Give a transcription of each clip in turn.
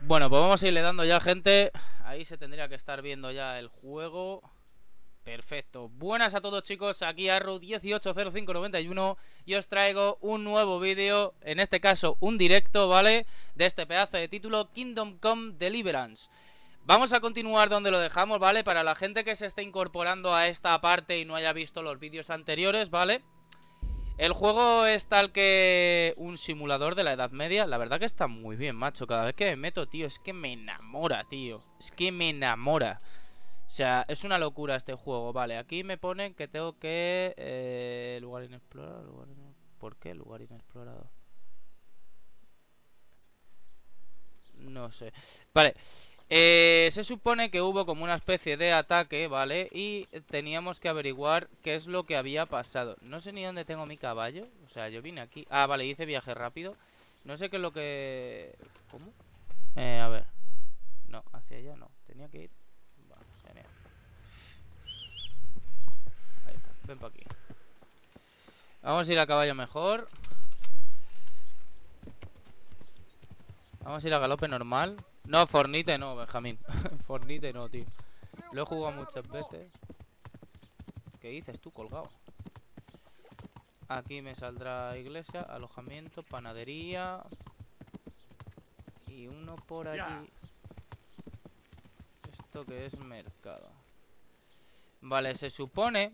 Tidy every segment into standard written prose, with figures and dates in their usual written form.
Bueno, pues vamos a irle dando ya, gente. Ahí se tendría que estar viendo ya el juego. Perfecto. Buenas a todos, chicos. Aquí Arru180591 y os traigo un nuevo vídeo, en este caso un directo, ¿vale? De este pedazo de título, Kingdom Come Deliverance. Vamos a continuar donde lo dejamos, ¿vale? Para la gente que se esté incorporando a esta parte y no haya visto los vídeos anteriores, ¿vale? El juego es tal que un simulador de la Edad Media. La verdad que está muy bien, macho. Cada vez que me meto, tío, es que me enamora, tío. Es que me enamora. O sea, es una locura este juego. Vale, aquí me ponen que tengo que... lugar inexplorado. ¿Por qué lugar inexplorado? No sé. Vale. Se supone que hubo como una especie de ataque, ¿vale? Y teníamos que averiguar qué es lo que había pasado. No sé ni dónde tengo mi caballo. O sea, yo vine aquí. Ah, vale, hice viaje rápido. No sé qué es lo que... ¿Cómo? A ver. No, hacia allá no. Tenía que ir... Vale, genial. Ahí está, ven para aquí. Vamos a ir a caballo mejor. Vamos a ir a galope normal. No, Fornite no, Benjamín. Fornite no, tío. Lo he jugado muchas veces. ¿Qué dices tú, colgado? Aquí me saldrá iglesia, alojamiento, panadería. Y uno por aquí. ¿Esto que es? Mercado. Vale, se supone...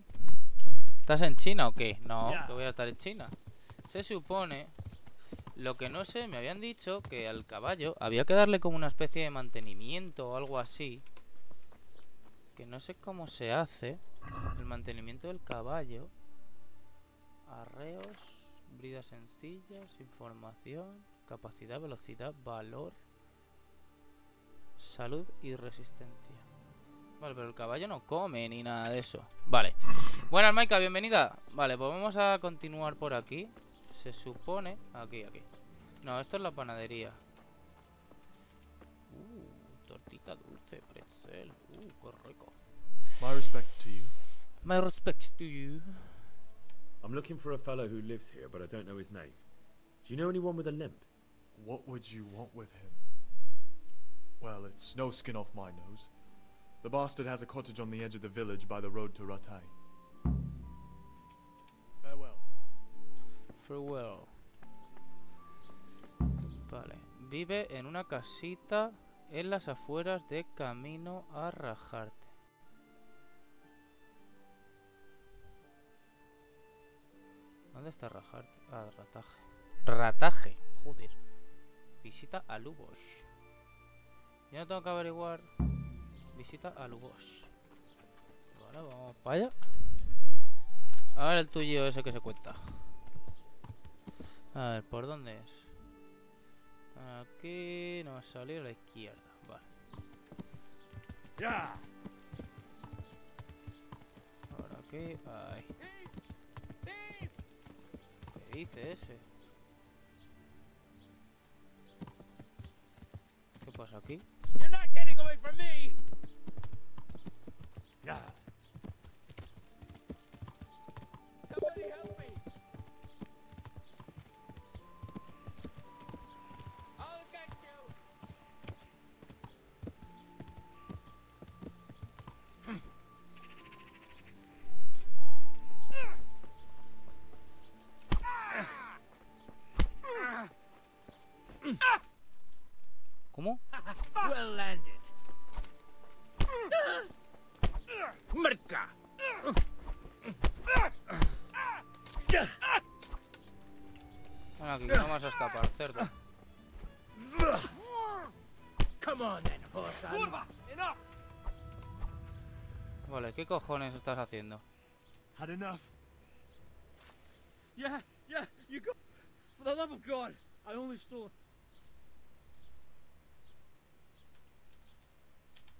¿Estás en China o qué? No, que voy a estar en China. Se supone... Lo que no sé, me habían dicho que al caballo había que darle como una especie de mantenimiento o algo así. Que no sé cómo se hace. El mantenimiento del caballo. Arreos, bridas sencillas, información, capacidad, velocidad, valor, salud y resistencia. Vale, pero el caballo no come ni nada de eso. Vale. Buenas, Maika, bienvenida. Vale, pues vamos a continuar por aquí. Se supone... Aquí. No, esto es la panadería. Tortita dulce, pretzel. Qué rico. My respects to you. My respects to you. I'm looking for a fellow who lives here, but I don't know his name. Do you know anyone with a limp? What would you want with him? Well, it's no skin off my nose. The bastard has a cottage on the edge of the village by the road to Rattay. Farewell. Farewell. Vale. Vive en una casita en las afueras de camino a Rajarte. ¿Dónde está Rajarte? Ah, Rataje. Rataje, joder. Visita a Lubos. Yo no tengo que averiguar. Visita a Lubos. Vale, vamos para allá. A ver el tuyo ese que se cuenta. A ver, ¿por dónde es? Aquí no va a salir a la izquierda. Vale. ¡Ya! Ahora aquí, ahí. ¿Qué dice ese? ¿Qué pasa aquí? You're not getting away from me. ¡Ya! Somebody help me. I'll get you. ¿Cómo? Well landed. Merca. Bueno, aquí no vas a escapar, cerdo. Come on then, Hosan. Enough. Vale, ¿qué cojones estás haciendo? Had enough? Yeah, you go. For the love of God, I only stole.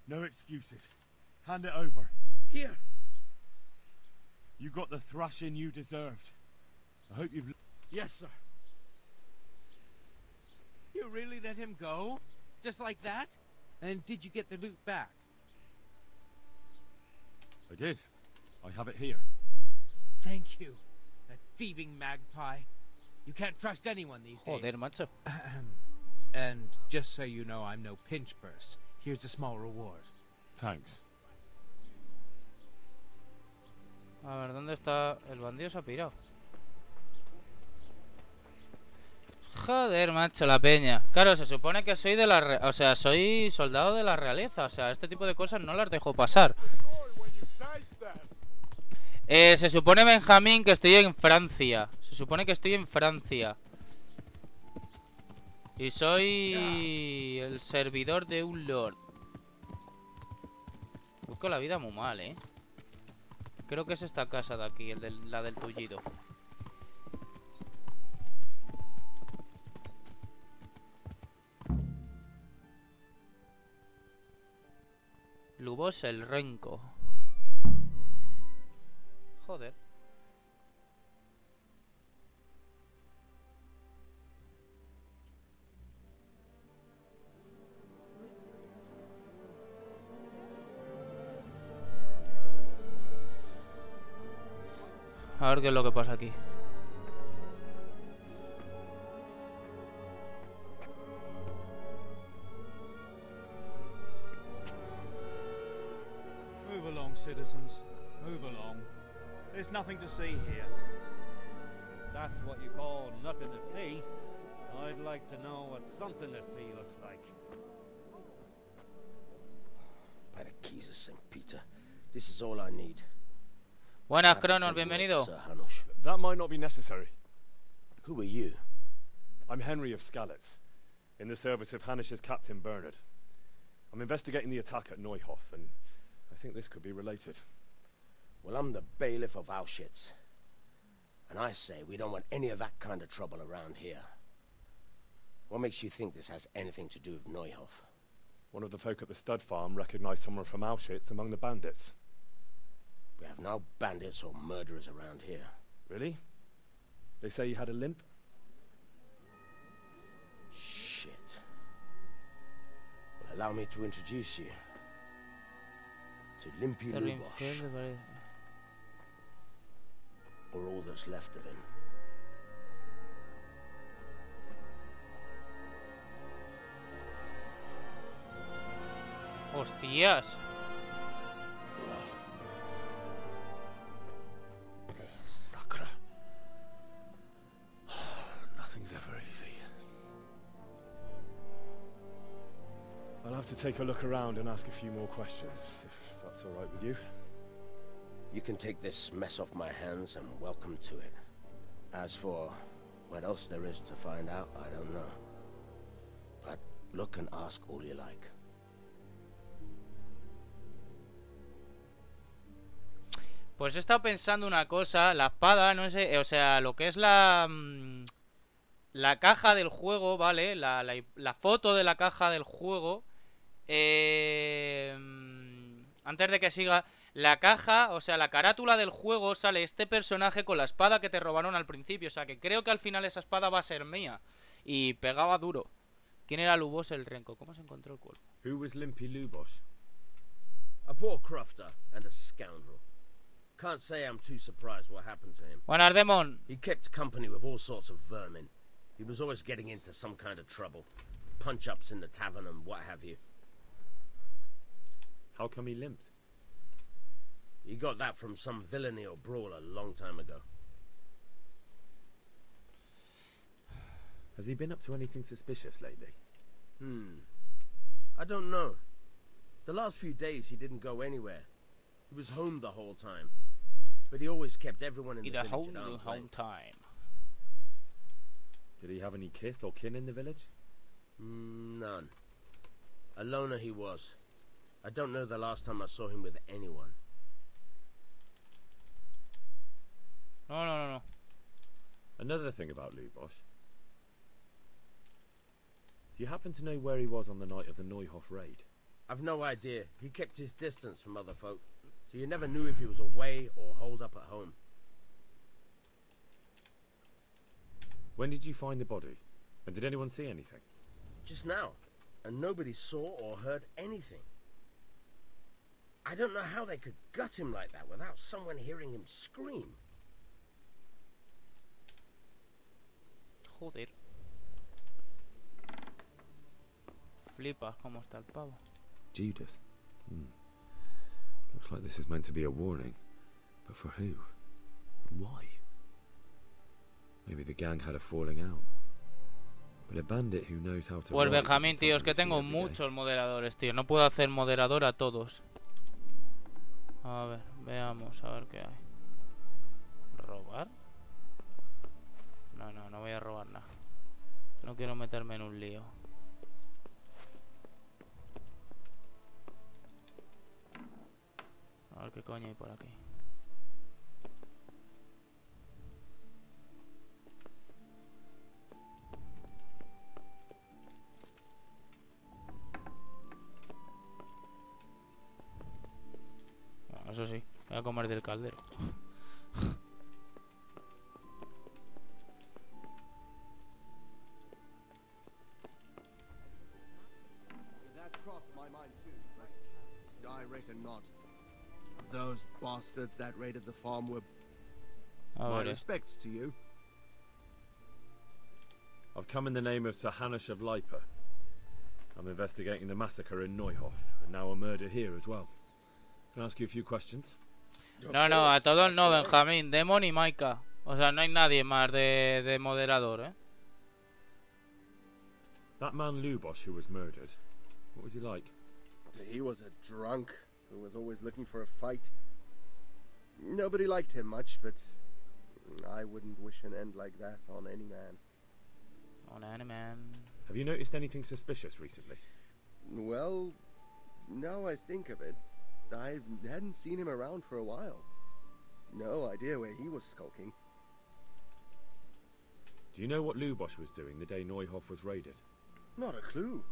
No excuses. Hand it over. Here. You got the thrashing you deserved. I hope you've... Yes, sir. You really let him go? Just like that? And did you get the loot back? I did. I have it here. Thank you. That thieving magpie. You can't trust anyone these days. Joder, macho. And just so you know, I'm no pinch purse. Here's a small reward. Thanks. A ver, ¿dónde está? El bandido se ha pirado. Joder, macho, la peña. Claro, se supone que soy de la... O sea, soy soldado de la realeza. O sea, este tipo de cosas no las dejo pasar. Se supone, Benjamín, que estoy en Francia. Se supone que estoy en Francia. Y soy el servidor de un lord. Busco la vida muy mal, ¿eh? Creo que es esta casa de aquí, la del tullido. Lubos el renco. Joder. A ver qué es lo que pasa aquí. Move along, citizens. Move along. There's nothing to see here. That's what you call nothing to see. I'd like to know what something to see looks like. By the keys of St. Peter, this is all I need. Buenas, Cronos, bienvenido. That might not be necessary. Who are you? I'm Henry of Skalitz, in the service of Hanish's Captain Bernard. I'm investigating the attack at Neuhof, and I think this could be related. Well, I'm the bailiff of Auschwitz. And I say we don't want any of that kind of trouble around here. What makes you think this has anything to do with Neuhof? One of the folk at the stud farm recognized someone from Auschwitz among the bandits. We have no bandits or murderers around here. Really? They say he had a limp? Shit. Well, allow me to introduce you to Limpy Lubosh, or all that's left of him. Hostias. Sakra. Nothing's ever easy. I'll have to take a look around and ask a few more questions, if that's all right with you. You can take this mess off my hands and welcome to it. As for what else there is to find out, I don't know. But look and ask all you like. Pues he estado pensando una cosa, la espada, no sé, o sea, lo que es la caja del juego, ¿vale? La foto de la caja del juego. Antes de que siga, la caja, o sea, la carátula del juego sale este personaje con la espada que te robaron al principio. O sea, que creo que al final esa espada va a ser mía. Y pegaba duro. ¿Quién era Lubos el Renco? ¿Cómo se encontró el cuerpo? Who was Limpy Lubosh? A poor crofter and a scoundrel. Can't say I'm too surprised what happened to him. Buenas, Demon. He kept company with all sorts of vermin. He was always getting into some kind of trouble. Punch-ups in the tavern and what have you. How come he limped? He got that from some villainy or brawl a long time ago. Has he been up to anything suspicious lately? I don't know. The last few days he didn't go anywhere. He was home the whole time. But he always kept everyone in the village at arm's length. Time. Did he have any kith or kin in the village? None. A loner he was. I don't know the last time I saw him with anyone. No. Another thing about Lubosh. Do you happen to know where he was on the night of the Neuhof raid? I've no idea. He kept his distance from other folk, so you never knew if he was away or holed up at home. When did you find the body? And did anyone see anything? Just now, and nobody saw or heard anything. I don't know how they could gut him like that without someone hearing him scream. Joder. flipas cómo está el pavo. Judas. Looks like this is meant to be a warning. But for who? And why? Maybe the gang had a falling out. But a bandit who knows how to Pues write Benjamín, isn't tío, es something que we see tengo every day. muchos moderadores, tío. No puedo hacer moderador a todos. A ver, veamos, a ver qué hay. ¿Robar? No, no voy a robar nada. No quiero meterme en un lío. A ver qué coño hay por aquí. Bueno, eso sí, voy a comer del caldero. That crossed my mind too, but I reckon not. Those bastards that raided the farm were... A My ver, respects to you. I've come in the name of Sir Hanush of Lipa. I'm investigating the massacre in Neuhof, and now a murder here as well. Can I ask you a few questions? no, a todos no, Benjamín, Demon y Maika. O sea, no hay nadie más de moderador, ¿eh? That man Lubosh who was murdered, what was he like? He was a drunk who was always looking for a fight. Nobody liked him much, but I wouldn't wish an end like that on any man. On any man. Have you noticed anything suspicious recently? Well, now I think of it, I hadn't seen him around for a while. No idea where he was skulking. Do you know what Lubosh was doing the day Neuhof was raided? Not a clue.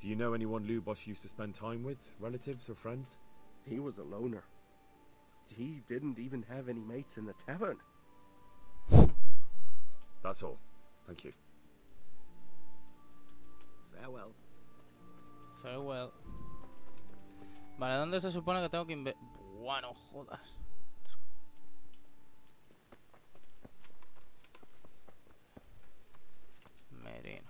Do you know anyone Lubosh used to spend time with? Relatives or friends? He was a loner. He didn't even have any mates in the tavern. That's all. Thank you. Farewell. Farewell. Vale, ¿dónde se supone que tengo que Bueno, jodas. Merino.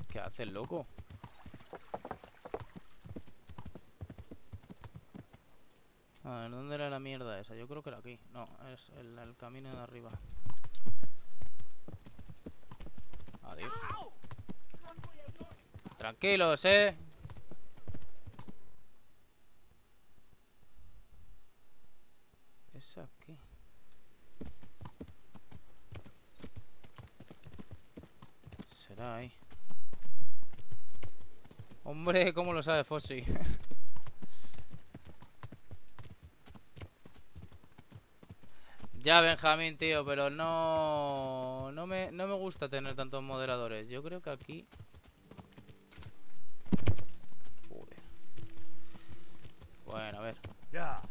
¿Qué hace el loco? A ver, ¿dónde era la mierda esa? Yo creo que era aquí. No, es el camino de arriba. Adiós. Tranquilos, Es aquí. Será ahí. Hombre, ¿cómo lo sabe Fossi? Ya, Benjamín, tío, pero no me gusta tener tantos moderadores. Yo creo que aquí... Joder. Bueno, a ver. Ya.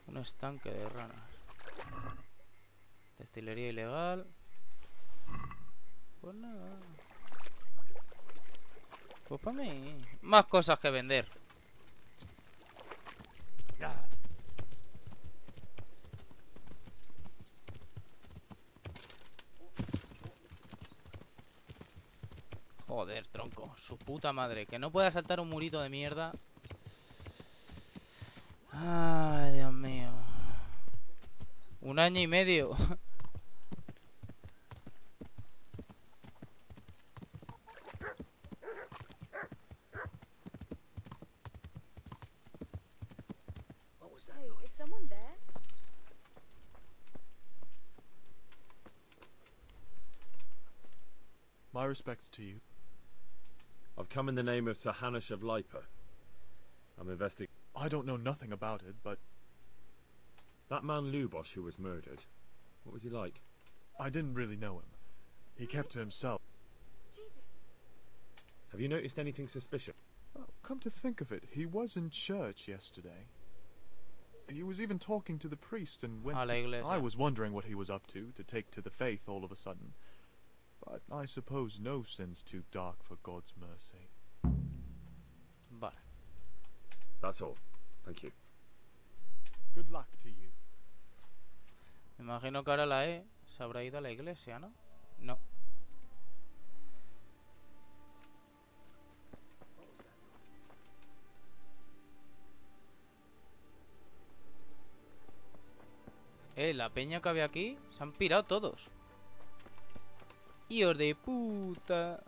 Un estanque de ranas. Destilería ilegal. Pues nada. Pues para mí. Más cosas que vender. Ya. Joder, tronco. Su puta madre. Que no pueda saltar un murito de mierda. Ay, Dios mío. 1 año y medio. Hey, is someone there? My respects to you. I've come in the name of Sir Hanush of Lipa. I'm investigating... I don't know nothing about it, but That man Lubosh who was murdered, what was he like? I didn't really know him. He kept to himself. Jesus. Have you noticed anything suspicious? Oh, come to think of it, he was in church yesterday. He was even talking to the priest and went A la iglesia. I was wondering what he was up to take to the faith all of a sudden. But I suppose no sin's too dark for God's mercy. Vale. That's all. Thank you. Good luck to you. Me imagino que ahora la E se habrá ido a la iglesia, ¿no? No. La peña que había aquí se han pirado todos. ¡Hijos de puta!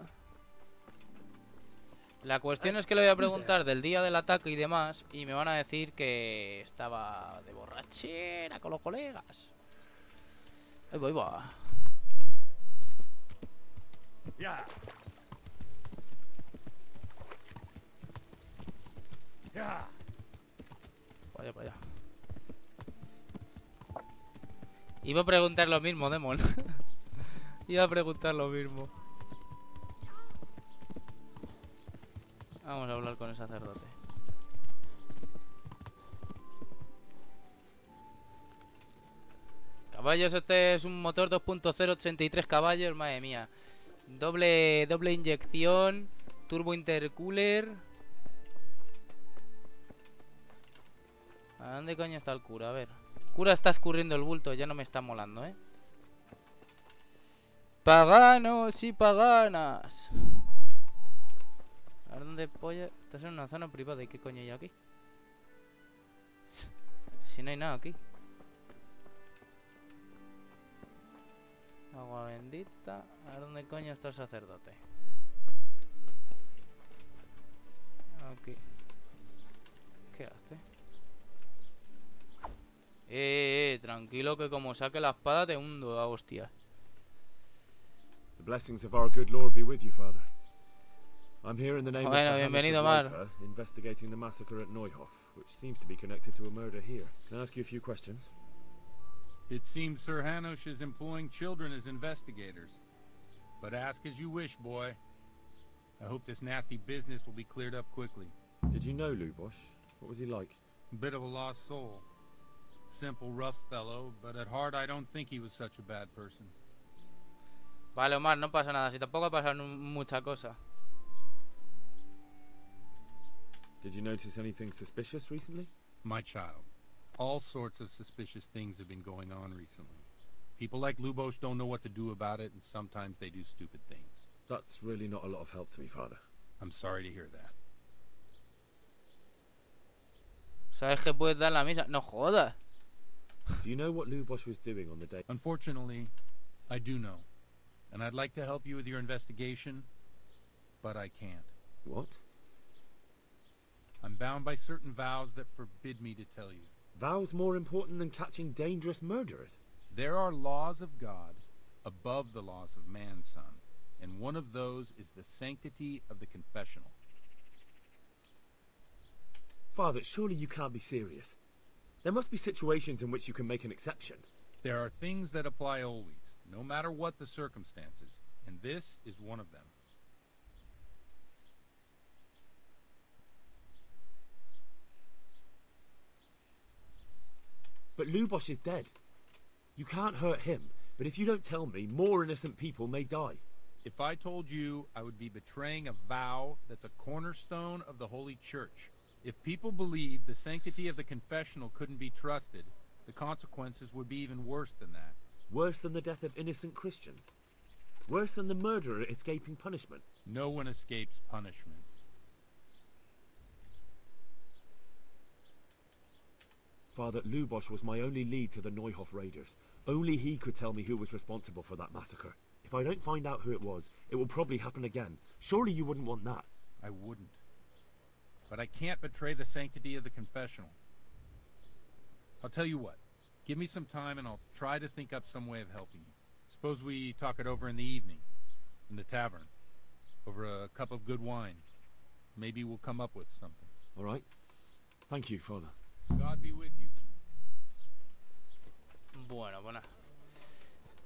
La cuestión es que le voy a preguntar del día del ataque y demás, y me van a decir que estaba de borrachera con los colegas. Ahí va, ahí va. Ya. Ya. Vaya, vaya. Iba a preguntar lo mismo, Demon. Iba a preguntar lo mismo. Vamos a hablar con el sacerdote. Caballos, este es un motor 2.0, 83 caballos, madre mía. Doble inyección, turbo intercooler. ¿A dónde coño está el cura? A ver. Cura está escurriendo el bulto, ya no me está molando, ¿eh? Paganos y paganas. A ver dónde polla. Estás en una zona privada. ¿Y qué coño hay aquí? Si no hay nada aquí. Agua bendita. A ver dónde coño está el sacerdote. Aquí. ¿Qué hace? Tranquilo que como saque la espada te hundo a hostia. The blessings of our good Lord be with you, Father. I'm here in the name of bienvenido, Mar. investigating the massacre at Neuhof, which seems to be connected to a murder here. Can I ask you a few questions? It seems Sir Hanush is employing children as investigators. But ask as you wish, boy. I hope this nasty business will be cleared up quickly. Did you know Lubosh? What was he like? A bit of a lost soul. Simple, rough fellow, but at heart I don't think he was such a bad person. Vale, Omar, no pasa nada. Si tampoco ha pasado mucha cosa. Did you notice anything suspicious recently? My child, all sorts of suspicious things have been going on recently. People like Lubosh don't know what to do about it, and sometimes they do stupid things. That's really not a lot of help to me, Father. I'm sorry to hear that. ¿Sabes que puedes dar la misa? No jodas. Do you know what Lubosh was doing on the day? Unfortunately, I do know. And I'd like to help you with your investigation, but I can't. What? I'm bound by certain vows that forbid me to tell you. Vows more important than catching dangerous murderers? There are laws of God above the laws of man, son. And one of those is the sanctity of the confessional. Father, surely you can't be serious. There must be situations in which you can make an exception. There are things that apply always, no matter what the circumstances, and this is one of them. But Lubosh is dead. You can't hurt him, but if you don't tell me, more innocent people may die. If I told you, I would be betraying a vow that's a cornerstone of the Holy Church. If people believed the sanctity of the confessional couldn't be trusted, the consequences would be even worse than that. Worse than the death of innocent Christians? Worse than the murderer escaping punishment? No one escapes punishment. Father, Lubosh was my only lead to the Neuhof raiders. Only he could tell me who was responsible for that massacre. If I don't find out who it was, it will probably happen again. Surely you wouldn't want that. I wouldn't. But I can't betray the sanctity of the confessional. I'll tell you what. Give me some time and I'll try to think up some way of helping you. Suppose we talk it over in the evening. In the tavern. Over a cup of good wine. Maybe we'll come up with something. All right. Thank you, Father. God be with you. Bueno, buena.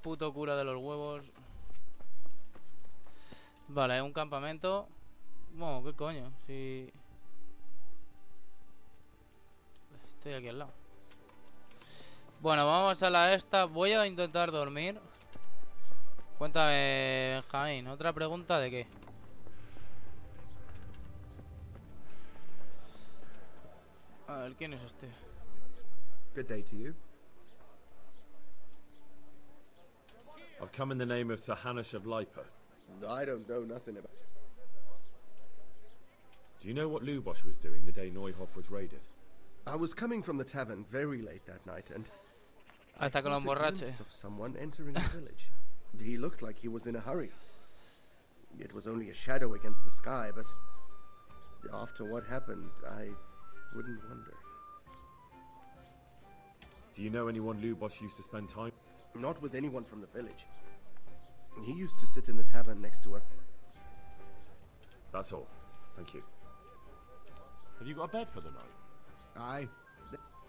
Puto cura de los huevos. Vale, hay un campamento. Bueno, ¿qué coño? Si... Estoy aquí al lado. Bueno, vamos a la esta. Voy a intentar dormir. Cuéntame, Benjamín. ¿Otra pregunta de qué? A ver, ¿quién es este? Good day to you. I've come in the name of Sir Hanush of Lipa. I don't know nothing about... Do you know what Lubosh was doing the day Neuhof was raided? I was coming from the tavern very late that night, and Hasta que lo caught a emborrache. glimpse of someone entering the village. He looked like he was in a hurry. It was only a shadow against the sky, but after what happened, I wouldn't wonder. Do you know anyone Lubosh used to spend time? Not with anyone from the village. He used to sit in the tavern next to us. That's all. Thank you. Have you got a bed for the night? Aye.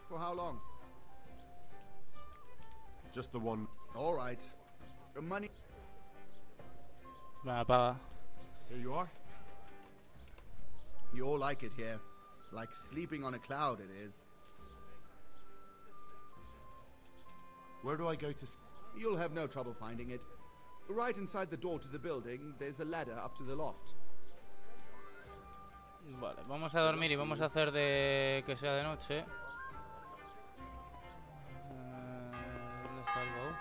For how long? Just the one. All right. Money. Me apaga. Here you are. You all like it here. Like sleeping on a cloud it is. Where do I go to... You'll have no trouble finding it. Right inside the door to the building, there's a ladder up to the loft. Vale, vamos a dormir y vamos a hacer de que sea de noche. ¿Dónde está el baúl?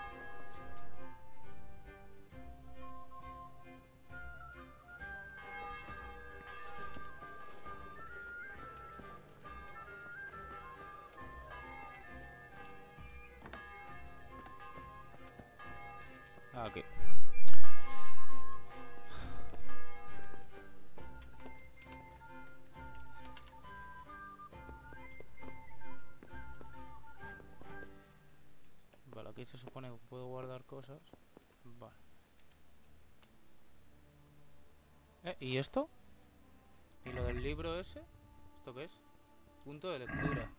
Aquí. Vale, aquí se supone que puedo guardar cosas. Vale. ¿Y esto? ¿Y lo del libro ese? ¿Esto qué es? Punto de lectura.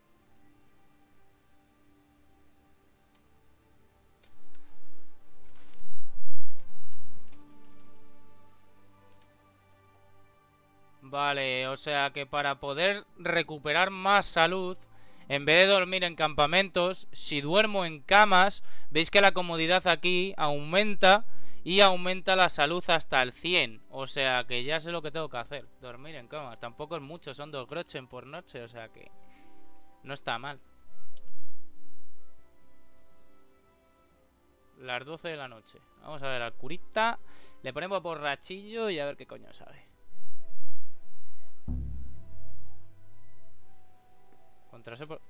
Vale, o sea que para poder recuperar más salud, en vez de dormir en campamentos, si duermo en camas, veis que la comodidad aquí aumenta y aumenta la salud hasta el 100. O sea que ya sé lo que tengo que hacer, dormir en camas. Tampoco es mucho, son 2 groschen por noche, o sea que no está mal. Las 12 de la noche. Vamos a ver al curita, le ponemos borrachillo y a ver qué coño sabe.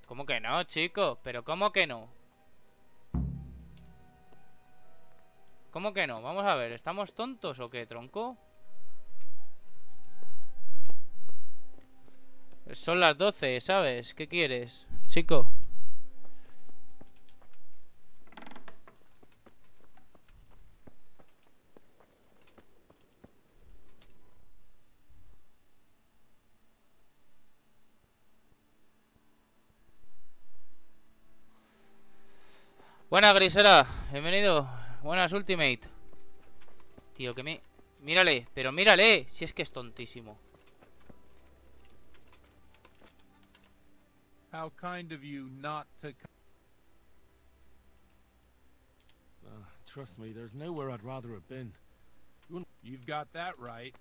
¿Cómo que no, chicos? ¿Pero cómo que no? ¿Cómo que no? Vamos a ver, ¿estamos tontos o qué, tronco? Son las 12, ¿sabes? ¿Qué quieres, chico? Buenas, Grisera, bienvenido. Buenas, Ultimate. Tío, que me... Mírale, pero mírale. Si es que es tontísimo. How kind of you not to... Trust me, there's nowhere I'd rather have been. You've got that right.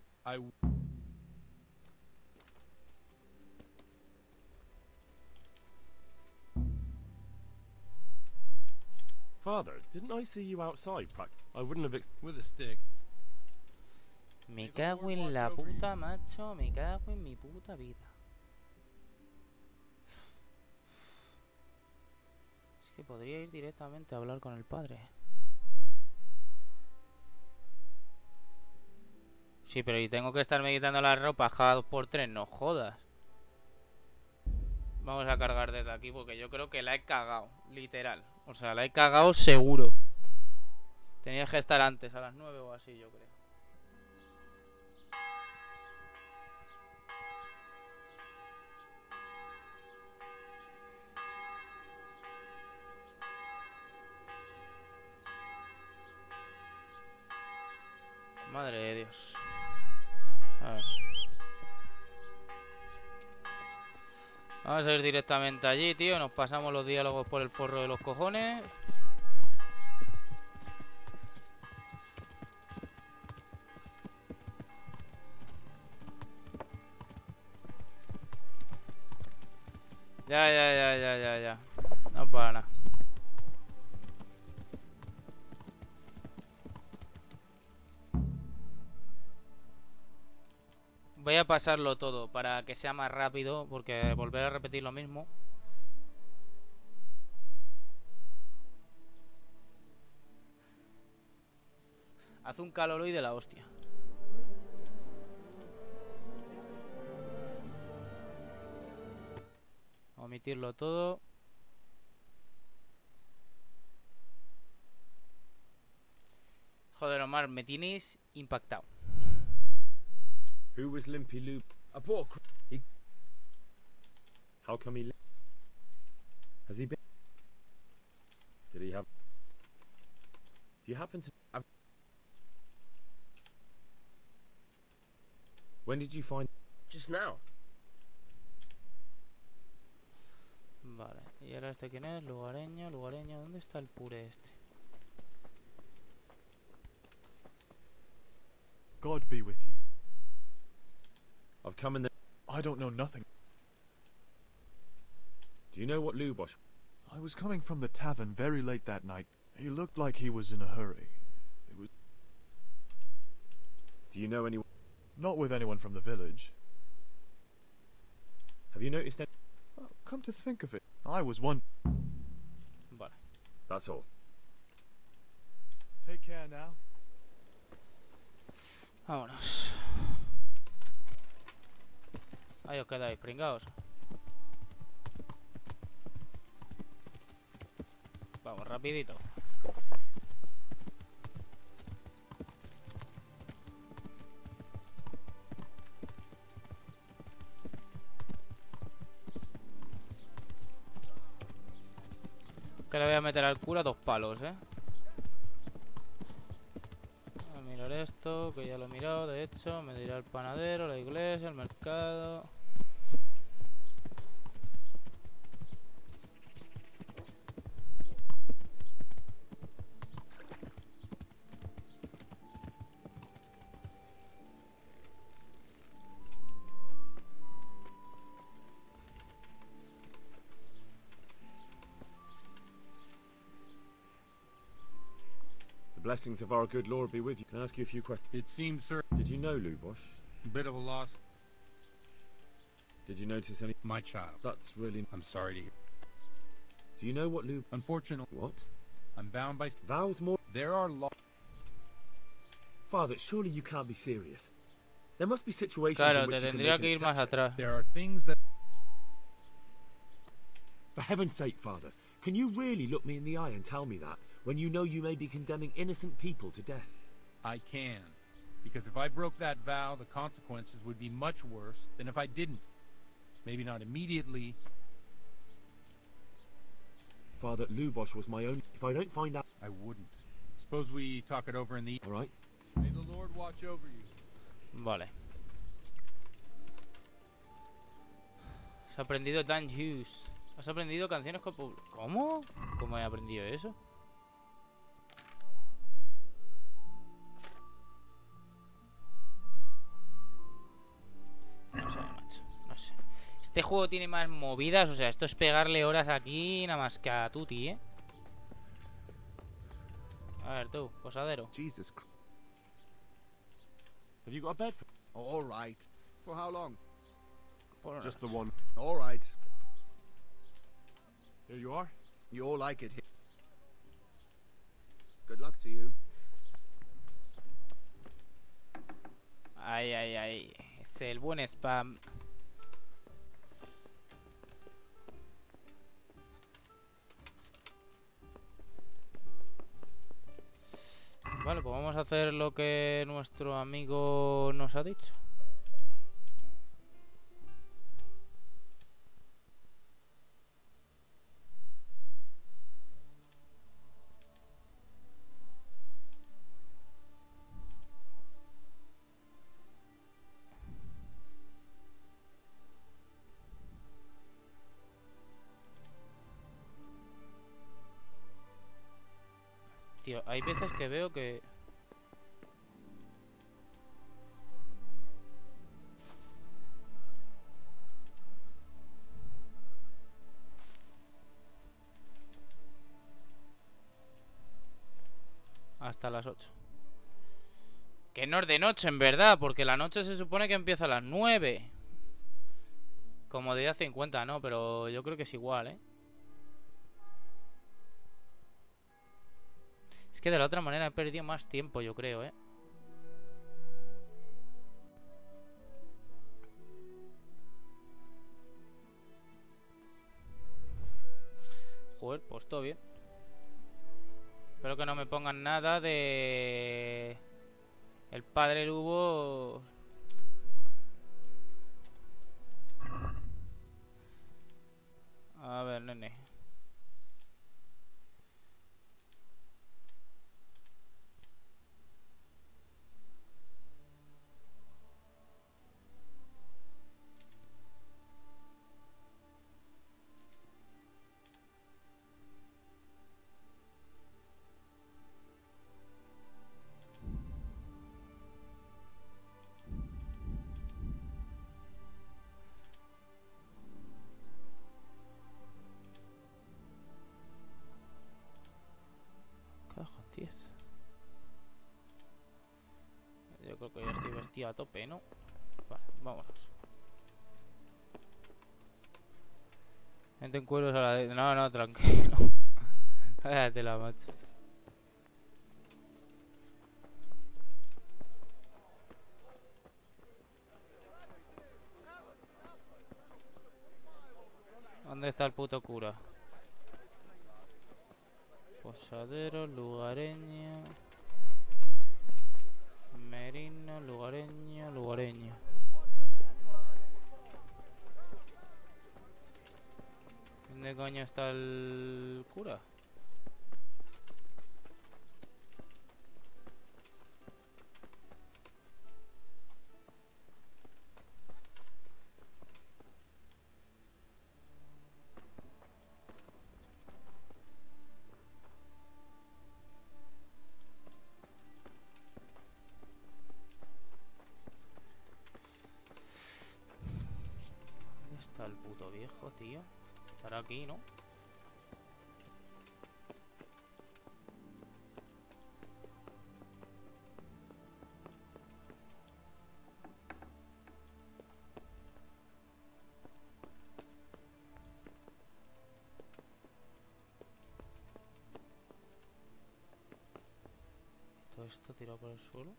Father, didn't I see you outside? I wouldn't have with a stick. Me cago en la puta, macho. Me cago en mi puta vida. Es que podría ir directamente a hablar con el padre. Sí, pero y tengo que estarme quitando la ropa cada 2x3, no jodas. Vamos a cargar desde aquí porque yo creo que la he cagado, literal. O sea, la he cagado seguro. Tenía que estar antes, a las 9 o así, yo creo. Madre de Dios. A ver. Vamos a ir directamente allí, tío. Nos pasamos los diálogos por el forro de los cojones. Ya. No para nada. Voy a pasarlo todo para que sea más rápido, porque volver a repetir lo mismo. Hace un calor hoy de la hostia. Omitirlo todo. Joder, Omar, me tienes impactado. Who was Limpy Lou? A poor he... How come he... Has he been... Did he have... Do you happen to... When did you find... Just now. Vale, y ahora este quién es, lugareño, ¿dónde está el pure este? God be with you. I've come in the... I don't know nothing. Do you know what Lubosh... I was coming from the tavern very late that night. He looked like he was in a hurry. It was... Do you know anyone... Not with anyone from the village. Have you noticed that... Well, come to think of it, I was one... Vale. That's all. Take care now. Vámonos. Ahí os quedáis, pringaos. Vamos, rapidito. Que le voy a meter al cura 2 palos, Voy a mirar esto, que ya lo he mirado, de hecho. Me dirá el panadero, la iglesia, el mercado. The blessings of our good Lord be with you. Can I ask you a few questions? It seems, sir, Did you know Lubosh? a bit of a loss. Did you notice any... My child. That's really... I'm sorry to hear. Do you know what Lub... Unfortunately, What? I'm bound by... Vows more... There are laws. Father, surely you can't be serious. There must be situations Claro, in which te you can tendría make que an ir más exception. atrás. There are things that... For heaven's sake, Father, can you really look me in the eye and tell me that, when you know you may be condemning innocent people to death? I can. Because if I broke that vow, the consequences would be much worse than if I didn't. Maybe not immediately. Father, Lubosh was my own... If I don't find out... I wouldn't. Suppose we talk it over in the... All right. May the Lord watch over you. Vale. Has aprendido Dan Hughes. Has aprendido canciones con... ¿Cómo? ¿Cómo he aprendido eso? No sé, macho. No sé. Este juego tiene más movidas. O sea, esto es pegarle horas aquí nada más que a Tuti, A ver, tú, posadero. Jesus Christ. Have you got a bed for... All right. For how long? Just the one. All right. Here you are. You'll like it here. Good luck to you. Ay, ay, ay. Es el buen spam. Vale, pues vamos a hacer lo que nuestro amigo nos ha dicho. Tío, hay veces que veo que... Hasta las 8. Que no es de noche, en verdad, porque la noche se supone que empieza a las 9. Comodidad 50, no, pero yo creo que es igual, ¿eh? Es que de la otra manera he perdido más tiempo, yo creo, ¿eh? Joder, pues todo bien. Espero que no me pongan nada de... El padre Lugo... A ver, nene. Caja 10. Yo creo que ya estoy vestido a tope, ¿no? Vale, vámonos. Gente en cueros a la de... No, no, tranquilo. Cállate la macho. ¿Dónde está el puto cura? Posadero, lugareño. Merino, lugareño, lugareño. ¿Dónde coño está el cura? ¿Dónde está el puto viejo, tío? Estará aquí, ¿no? Todo esto tirado por el suelo.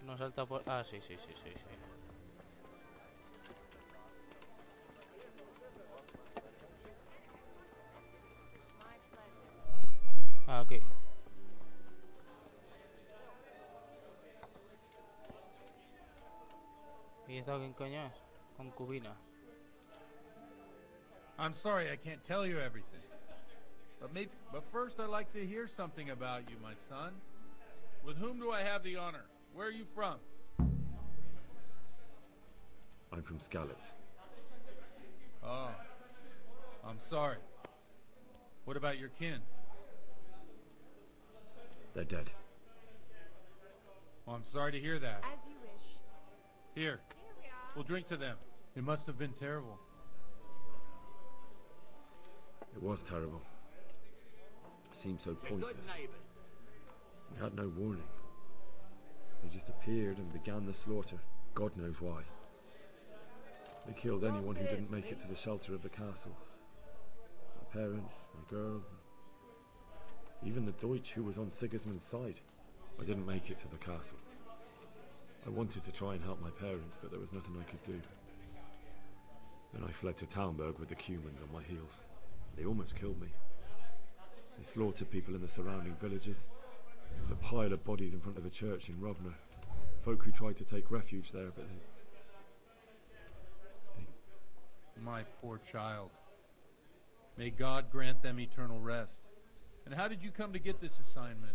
No salta por... Ah, sí, sí, sí, sí, sí. Ah, ok. ¿Y esta quién coño es? Concubina. I'm sorry I can't tell you everything. But first I'd like to hear something about you, my son. With whom do I have the honor? Where are you from? I'm from Skalitz. Oh, I'm sorry. What about your kin? They're dead. Well, I'm sorry to hear that. As you wish. Here, we'll drink to them. It must have been terrible. It was terrible. It seemed so pointless. We had no warning. They just appeared and began the slaughter. God knows why. They killed anyone who didn't make it to the shelter of the castle. My parents, my girl, even the Deutsch who was on Sigismund's side. I didn't make it to the castle. I wanted to try and help my parents, but there was nothing I could do. Then I fled to Talmberg with the Cumans on my heels. They almost killed me. They slaughtered people in the surrounding villages. There was a pile of bodies in front of the church in Rovna. Folk who tried to take refuge there, but My poor child. May God grant them eternal rest. And how did you come to get this assignment?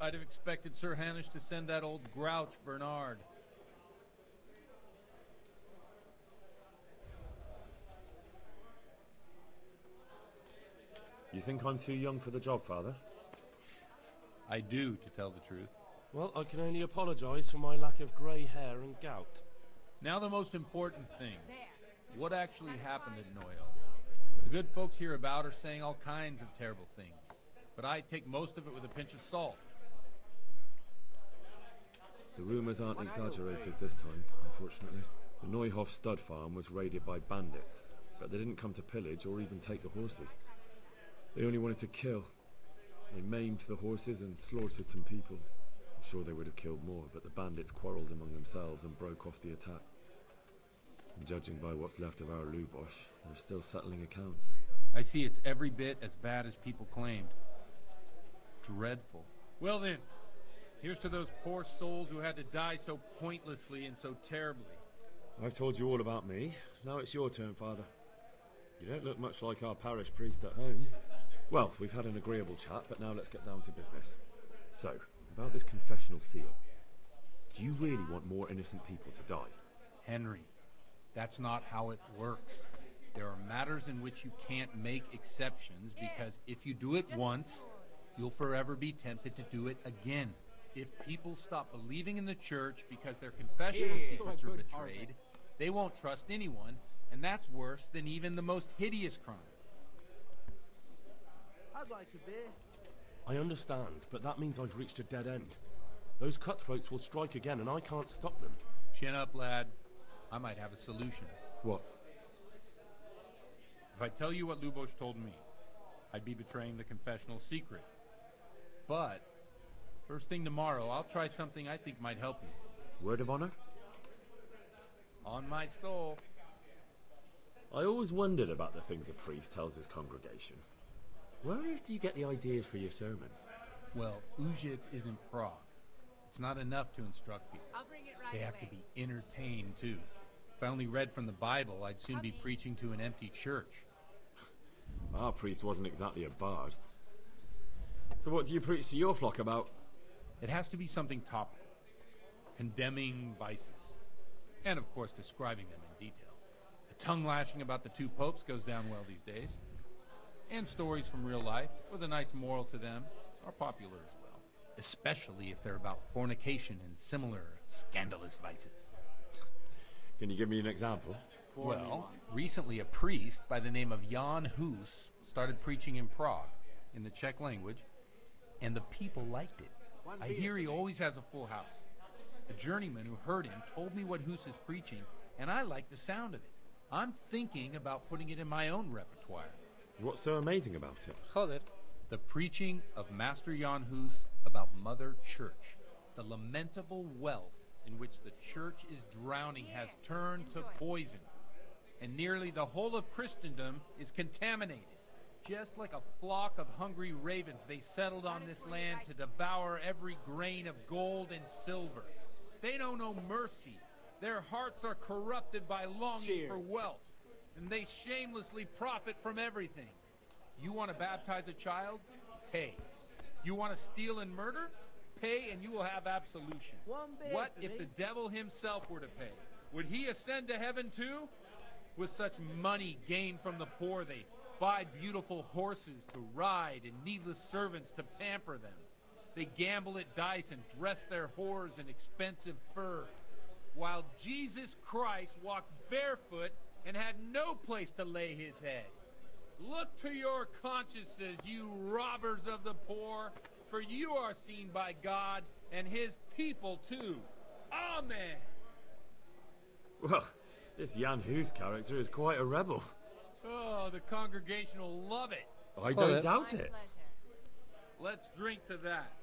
I'd have expected Sir Hanish to send that old grouch, Bernard. You think I'm too young for the job, Father? I do, to tell the truth. Well, I can only apologize for my lack of grey hair and gout. Now the most important thing. What actually happened at Noyo? The good folks hereabout are saying all kinds of terrible things, but I take most of it with a pinch of salt. The rumours aren't exaggerated this time, unfortunately. The Neuhoff stud farm was raided by bandits, but they didn't come to pillage or even take the horses. They only wanted to kill. They maimed the horses and slaughtered some people. I'm sure they would have killed more, but the bandits quarrelled among themselves and broke off the attack. And judging by what's left of our Lubosh, they're still settling accounts. I see it's every bit as bad as people claimed. Dreadful. Well then, here's to those poor souls who had to die so pointlessly and so terribly. I've told you all about me. Now it's your turn, Father. You don't look much like our parish priest at home. Well, we've had an agreeable chat, but now let's get down to business. So, about this confessional seal. Do you really want more innocent people to die? Henry, that's not how it works. There are matters in which you can't make exceptions because if you do it once, you'll forever be tempted to do it again. If people stop believing in the church because their confessional secrets are betrayed, they won't trust anyone, and that's worse than even the most hideous crime. I'd like a beer. I understand, but that means I've reached a dead end. Those cutthroats will strike again, and I can't stop them. Chin up, lad. I might have a solution. What? If I tell you what Lubosh told me, I'd be betraying the confessional secret. But, first thing tomorrow, I'll try something I think might help you. Word of honor? On my soul. I always wondered about the things a priest tells his congregation. Where on earth do you get the ideas for your sermons? Well, Ujits is in Prague. It's not enough to instruct people. I'll bring it right They have away. to be entertained, too. If I only read from the Bible, I'd soon be preaching to an empty church. Our priest wasn't exactly a bard. So what do you preach to your flock about? It has to be something topical. Condemning vices. And, of course, describing them in detail. The tongue-lashing about the two popes goes down well these days. And stories from real life, with a nice moral to them, are popular as well. Especially if they're about fornication and similar scandalous vices. Can you give me an example? Well, recently a priest by the name of Jan Hus started preaching in Prague, in the Czech language, and the people liked it. I hear he always has a full house. A journeyman who heard him told me what Hus is preaching, and I like the sound of it. I'm thinking about putting it in my own repertoire. What's so amazing about it? Joder. The preaching of Master Jan Hus about Mother Church. The lamentable wealth in which the church is drowning has turned to poison. And nearly the whole of Christendom is contaminated. Just like a flock of hungry ravens, they settled on this land to devour every grain of gold and silver. They know no mercy. Their hearts are corrupted by longing for wealth. And they shamelessly profit from everything. You want to baptize a child? Pay. You want to steal and murder? Pay and you will have absolution. What if the devil himself were to pay? Would he ascend to heaven too? With such money gained from the poor, they buy beautiful horses to ride and needless servants to pamper them. They gamble at dice and dress their whores in expensive fur. While Jesus Christ walked barefoot and had no place to lay his head. Look to your consciences, you robbers of the poor, for you are seen by God and his people too. Amen. Well, this Jan Hus character is quite a rebel. Oh, the congregation will love it. I don't doubt it. Let's drink to that.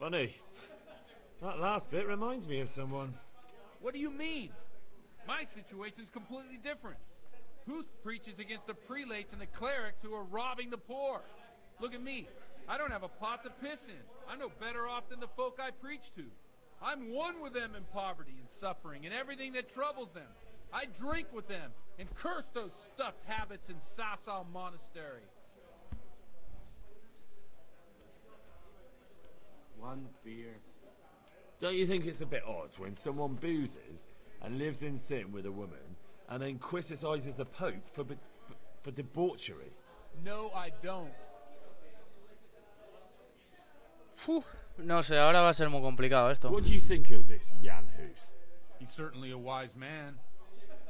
Funny. That last bit reminds me of someone. What do you mean? My situation's completely different. Huth preaches against the prelates and the clerics who are robbing the poor. Look at me. I don't have a pot to piss in. I'm no better off than the folk I preach to. I'm one with them in poverty and suffering and everything that troubles them. I drink with them, And curse those stuffed habits in Sasau Monastery. One beer. Don't you think it's a bit odd when someone boozes and lives in sin with a woman and then criticises the Pope for debauchery? No, I don't. No sé, ahora va a ser muy complicado esto. What do you think of this Jan Hus? He's certainly a wise man.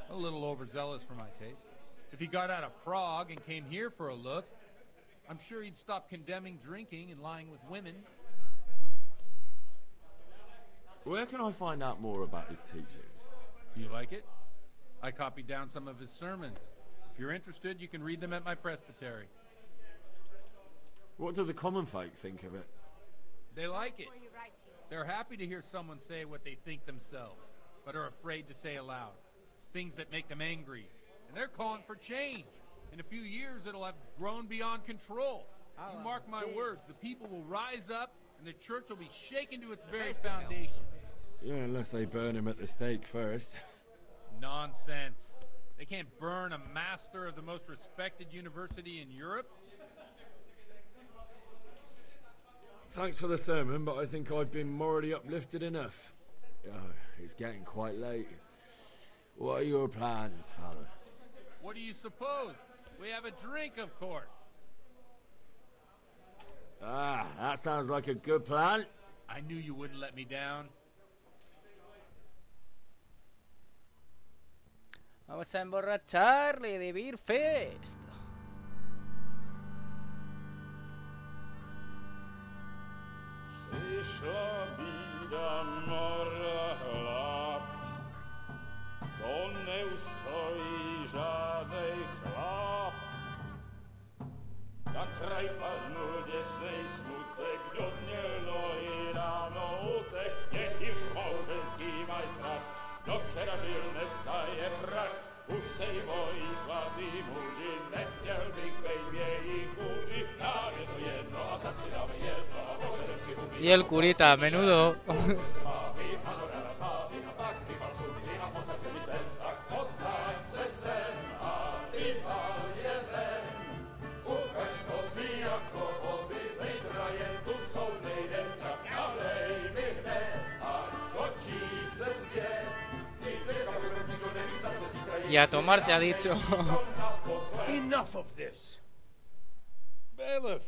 A little overzealous for my taste. If he got out of Prague and came here for a look, I'm sure he'd stop condemning drinking and lying with women. Where can I find out more about his teachings? You like it? I copied down some of his sermons. If you're interested, you can read them at my presbytery. What do the common folk think of it? They like it. They're happy to hear someone say what they think themselves, but are afraid to say aloud. Things that make them angry. And they're calling for change. In a few years, it'll have grown beyond control. You mark my words, the people will rise up, and the church will be shaken to its very foundations. Yeah, unless they burn him at the stake first. Nonsense. They can't burn a master of the most respected university in Europe? Thanks for the sermon, but I think I've been morally uplifted enough. Oh, it's getting quite late. What are your plans, Father? What do you suppose? We have a drink, of course. Ah, that sounds like a good plan. I knew you wouldn't let me down. Vamos a emborracharle de Beer Fest. Przyszła bida mora lat, to nie ustoi żadnej chlap. Na kraj panuje sej smutek, do dnielo i rano utek, niech już małżeński majstak, do wczera żylne staje prach. Už sej moji svatý muži, nechtěl bych bejbě jich učit, nám je to jedno a tak si dáme jedno a požadem si ubít. Y el curita, menudo. Y a tomar se ha dicho. Enough of this. Bailiff,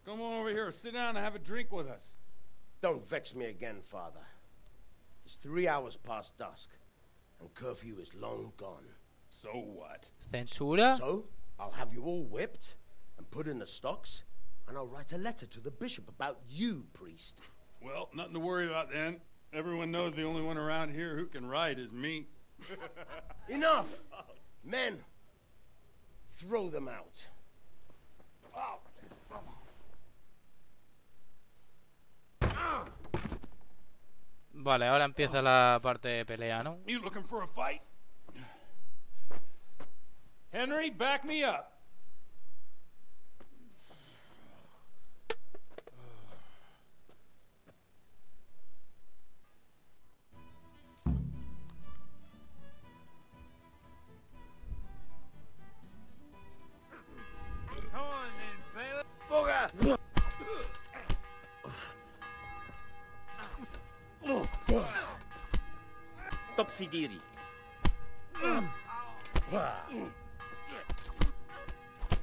come on over here, sit down and have a drink with us. Don't vex me again, Father. It's 3 hours past dusk, and curfew is long gone. So what? ¿Censura? So, I'll have you all whipped and put in the stocks, and I'll write a letter to the bishop about you, priest. Well, nothing to worry about then. Everyone knows the only one around here who can write is me. Enough! Men, throw them out. Vale, ahora empieza la parte de pelea, ¿no? You looking for a fight? Henry, back me up. Topsidiri.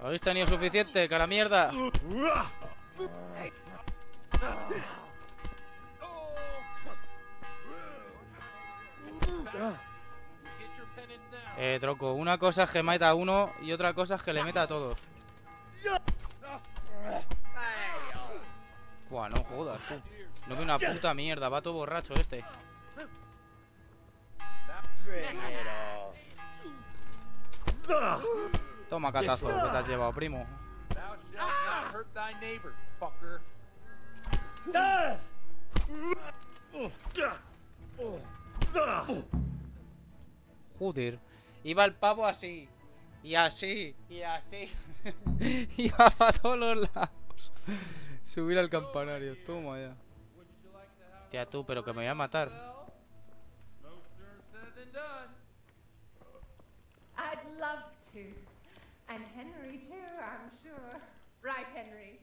¿Habéis tenido suficiente? ¡Que la mierda! Troco, una cosa es que meta a uno y otra cosa es que le meta a todos. Buah, no jodas, tú. No ve una puta mierda, va todo borracho este. Toma catazo, que te has llevado, primo. Joder, iba el pavo así. Y así, y así. Iba para todos los lados. Subir al campanario, toma ya. Tía tú, pero que me voy a matar. I'd love to. And Henry too, I'm sure. Right, Henry?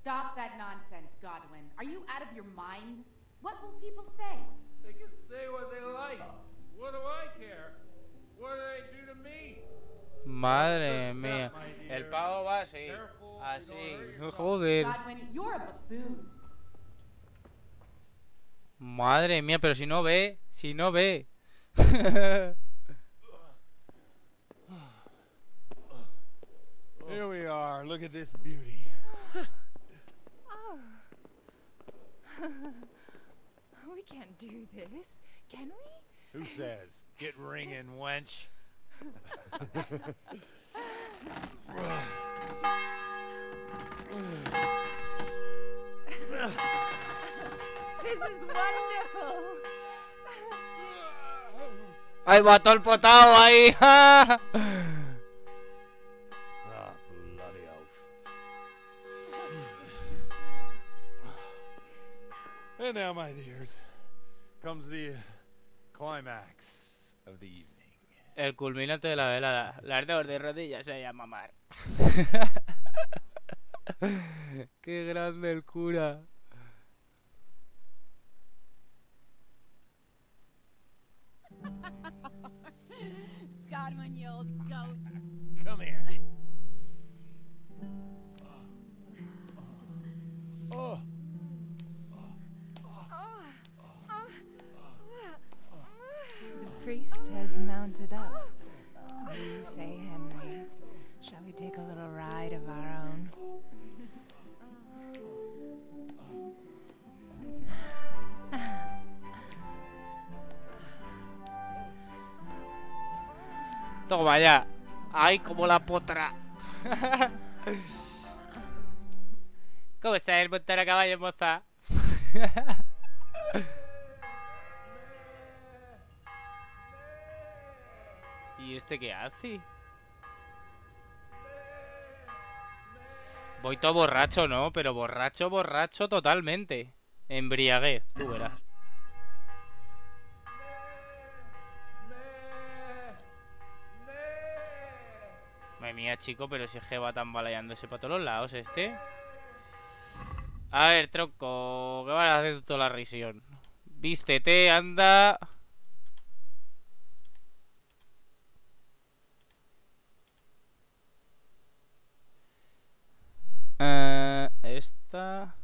Stop that nonsense, Godwin. Are you out of your mind? What will people say? They can say what they like. What do I care? What do they do to me? Madre mía. El pavo va así. Así. Joder. Godwin, you're a buffoon. Madre mía, pero si no ve. Si no ve. Here we are. Look at this beauty. We can't do this, can we? Who says? Get ringing, wench. This is wonderful. ¡Ay, mató el potado ahí! Ah, bloody oath. And now, my dears, comes the climax of the evening. El culminante de la velada. Las dos de rodillas se llama Mar. Qué grande el cura. Godwin, you old goat. Come here. Oh. The priest has mounted up. What do you say, Henry? Shall we take a little ride of our own? Toma ya. Ay, como la potra. ¿Cómo sabes montar a caballo, moza? ¿Y este qué hace? Voy todo borracho, ¿no? Pero borracho, borracho totalmente. Embriaguez, tú verás. Madre mía, chico, pero si es que va tambaleándose para todos los lados este. A ver, tronco, ¿qué vas a hacer toda la risión? Vístete, anda. Esta.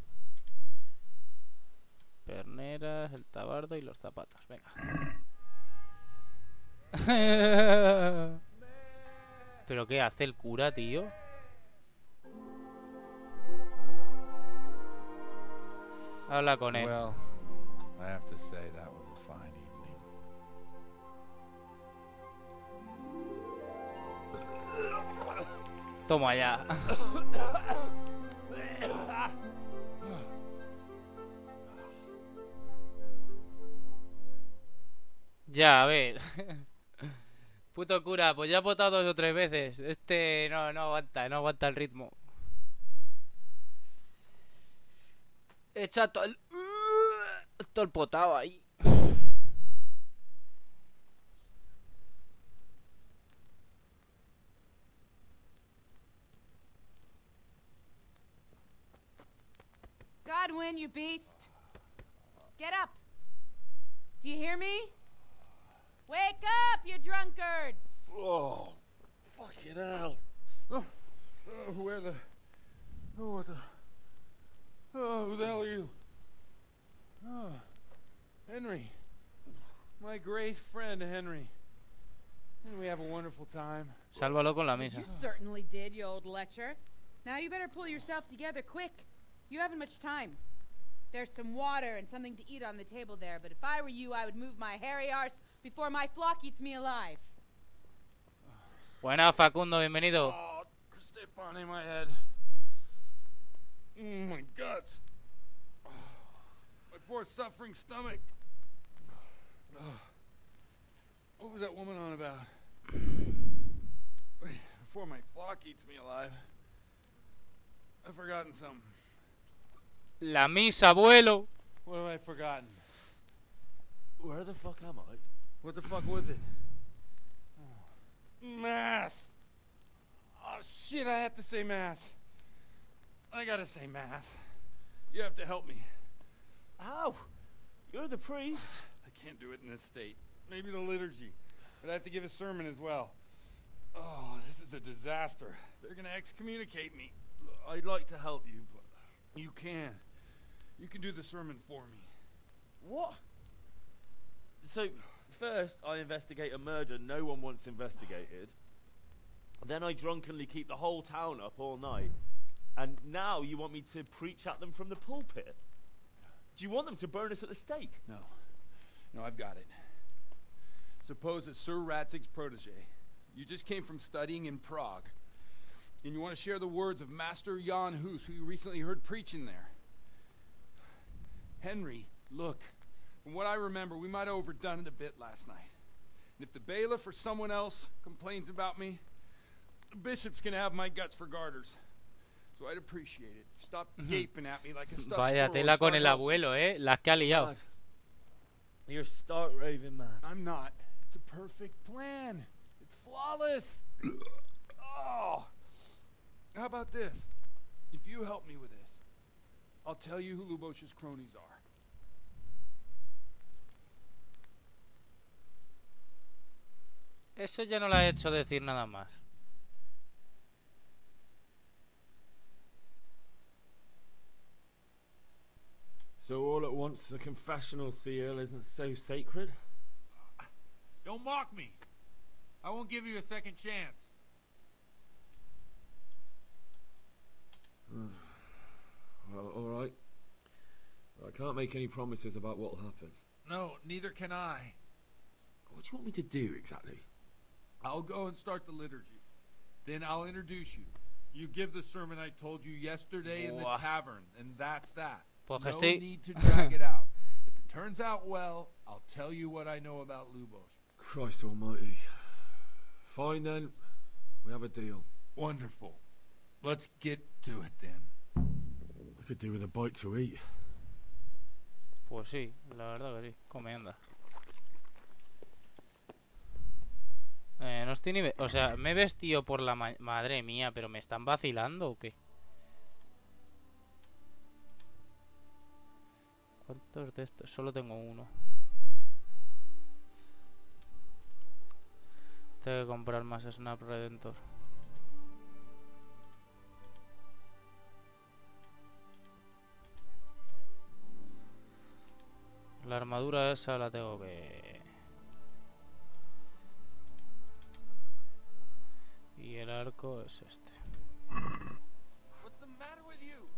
Perneras, el tabardo y los zapatos, venga. ¿Pero qué hace el cura, tío? Habla con él. Well, I have to say that was a fine evening. Toma ya. Ya, a ver. Puto cura, pues ya he votado 2 o 3 veces. Este no aguanta el ritmo. Echa todo el potado ahí. Godwin, you beast. Get up. Do you hear me? Wake up, you drunkards! Oh, fucking hell. Where the... Oh, what the... Oh, who the hell are you? Oh, Henry. My great friend, Henry. Didn't we have a wonderful time? Sálvalo con la mesa. You certainly did, you old lecher. Now you better pull yourself together quick. You haven't much time. There's some water and something to eat on the table there, but if I were you, I would move my hairy arse before my flock eats me alive. Buena, Facundo, bienvenido. Oh, step on in my head. Oh, my guts. Oh, my poor suffering stomach. Oh, what was that woman on about? Before my flock eats me alive. I've forgotten something. La misa, abuelo. What have I forgotten? Where the fuck am I? What the fuck was it? Mass. Oh, shit, I have to say mass. I gotta say mass. You have to help me. How? You're the priest. I can't do it in this state. Maybe the liturgy. But I have to give a sermon as well. Oh, this is a disaster. They're gonna excommunicate me. I'd like to help you, but... You can. You can do the sermon for me. What? So, first I investigate a murder no one wants investigated. Then I drunkenly keep the whole town up all night. And now you want me to preach at them from the pulpit? Do you want them to burn us at the stake? No. No, I've got it. Suppose that Sir Ratzig's protege. You just came from studying in Prague. And you want to share the words of Master Jan Hus, who you recently heard preaching there. Henry, look. From what I remember, we might have overdone it a bit last night. And if the bailiff or someone else complains about me, the bishop's gonna have my guts for garters. So I'd appreciate it. Stop gaping at me like a stuffed Vaya tela con el abuelo, las que ha liado. You're stark raving mad. I'm not. It's a perfect plan. It's flawless. Oh. How about this? If you help me with this, I'll tell you who Lubosh's cronies are. Eso ya no le ha hecho decir nada más. So all at once the confessional seal isn't so sacred? Don't mock me. I won't give you a second chance. Well, alright. I can't make any promises about what'll happen. No, neither can I. What do you want me to do exactly? I'll go and start the liturgy. Then I'll introduce you. You give the sermon I told you yesterday in the tavern, and that's that. Pues no estoy... need to drag it out. If it turns out well, I'll tell you what I know about Lubosh. Christ almighty. Fine then. We have a deal. Wonderful. Let's get to it then. I could do with a bite to eat. Pues sí, la verdad que sí. Come, anda. No estoy ni... O sea, me he vestido por la... Madre mía, pero ¿me están vacilando o qué? ¿Cuántos de estos? Solo tengo uno. Tengo que comprar más Snap Redentor. La armadura esa la tengo que... Y el arco es este. What's the matter with you?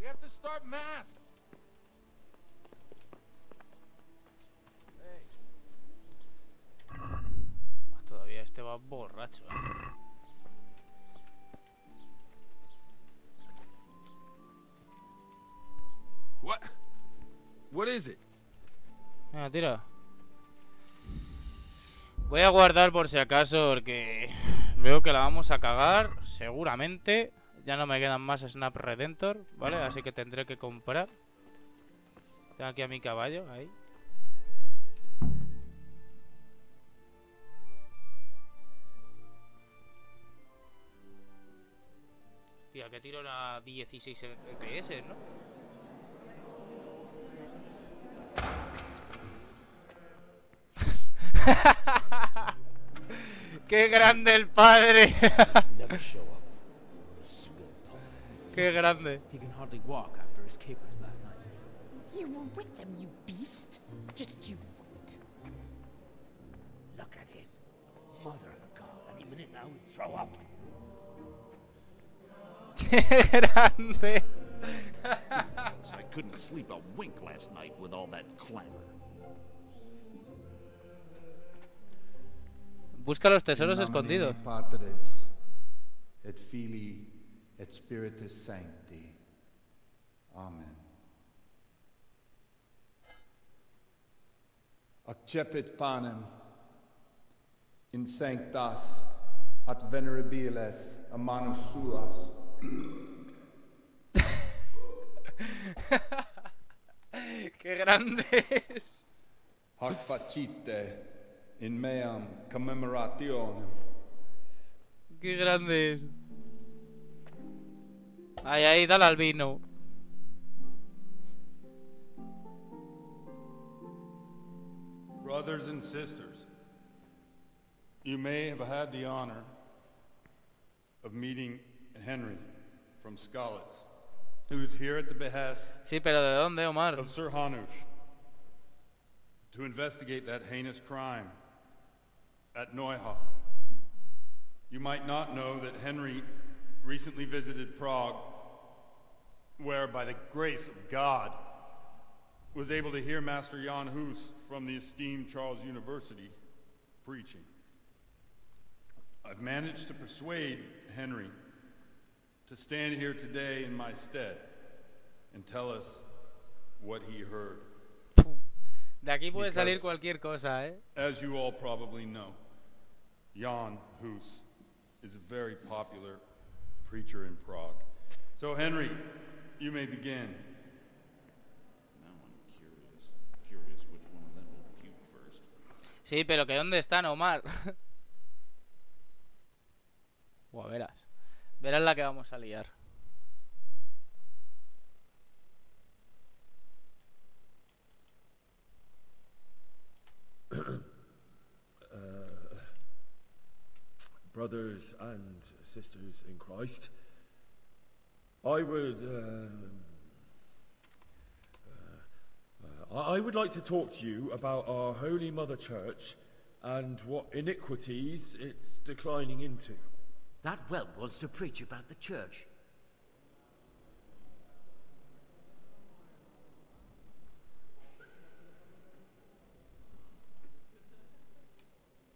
We have to start mass. Todavía este va borracho, What is it? Venga, tira. Voy a guardar por si acaso, porque veo que la vamos a cagar, seguramente. Ya no me quedan más Snap Redentor, ¿vale? Así que tendré que comprar. Tengo aquí a mi caballo, ahí. Hostia, que tiro a 16 FPS, ¿no? ¡Qué grande el padre! ¡Qué grande! He can hardly walk after his capers last night. You were with them, you beast. Just you wait. Look at him. Mother of God, any minute now he'll throw up. ¡Qué grande! I couldn't sleep a wink last night with all that clamor. Busca los tesoros escondidos. Parteres, et Filii, et Spiritus Sancti. Amen. Accepit panem in sanctas at venerabiles a manus suas. ¡Qué grande es! Hoc facite in meam commemorationem Qué grande es. Ahí, ahí, dale al vino. Brothers and sisters, you may have had the honor of meeting Henry from Skalitz, who is here at the behest sí, pero ¿de dónde, Omar? of Sir Hanush to investigate that heinous crime at Neuhof. You might not know that Henry recently visited Prague, where by the grace of God was able to hear Master Jan Hus from the esteemed Charles University preaching. I've managed to persuade Henry to stand here today in my stead and tell us what he heard. De aquí puede salir cualquier cosa, ¿eh? As you all probably know, Jan Hus is a very popular preacher in Prague. So Henry, you may begin. Sí, pero que ¿dónde están, Omar? Buah, verás. Verás la que vamos a liar. Brothers and sisters in Christ, I would like to talk to you about our Holy Mother Church and what iniquities it's declining into. That whelp wants to preach about the church.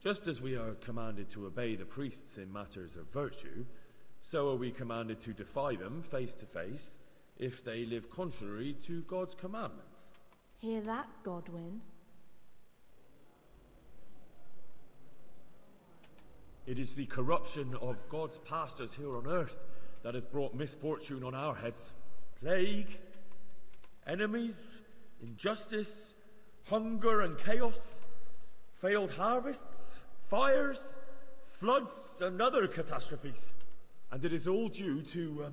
Just as we are commanded to obey the priests in matters of virtue, so are we commanded to defy them face to face if they live contrary to God's commandments. Hear that, Godwin? It is the corruption of God's pastors here on earth that has brought misfortune on our heads. Plague, enemies, injustice, hunger and chaos, failed harvests, fires, floods and other catastrophes. And it is all due to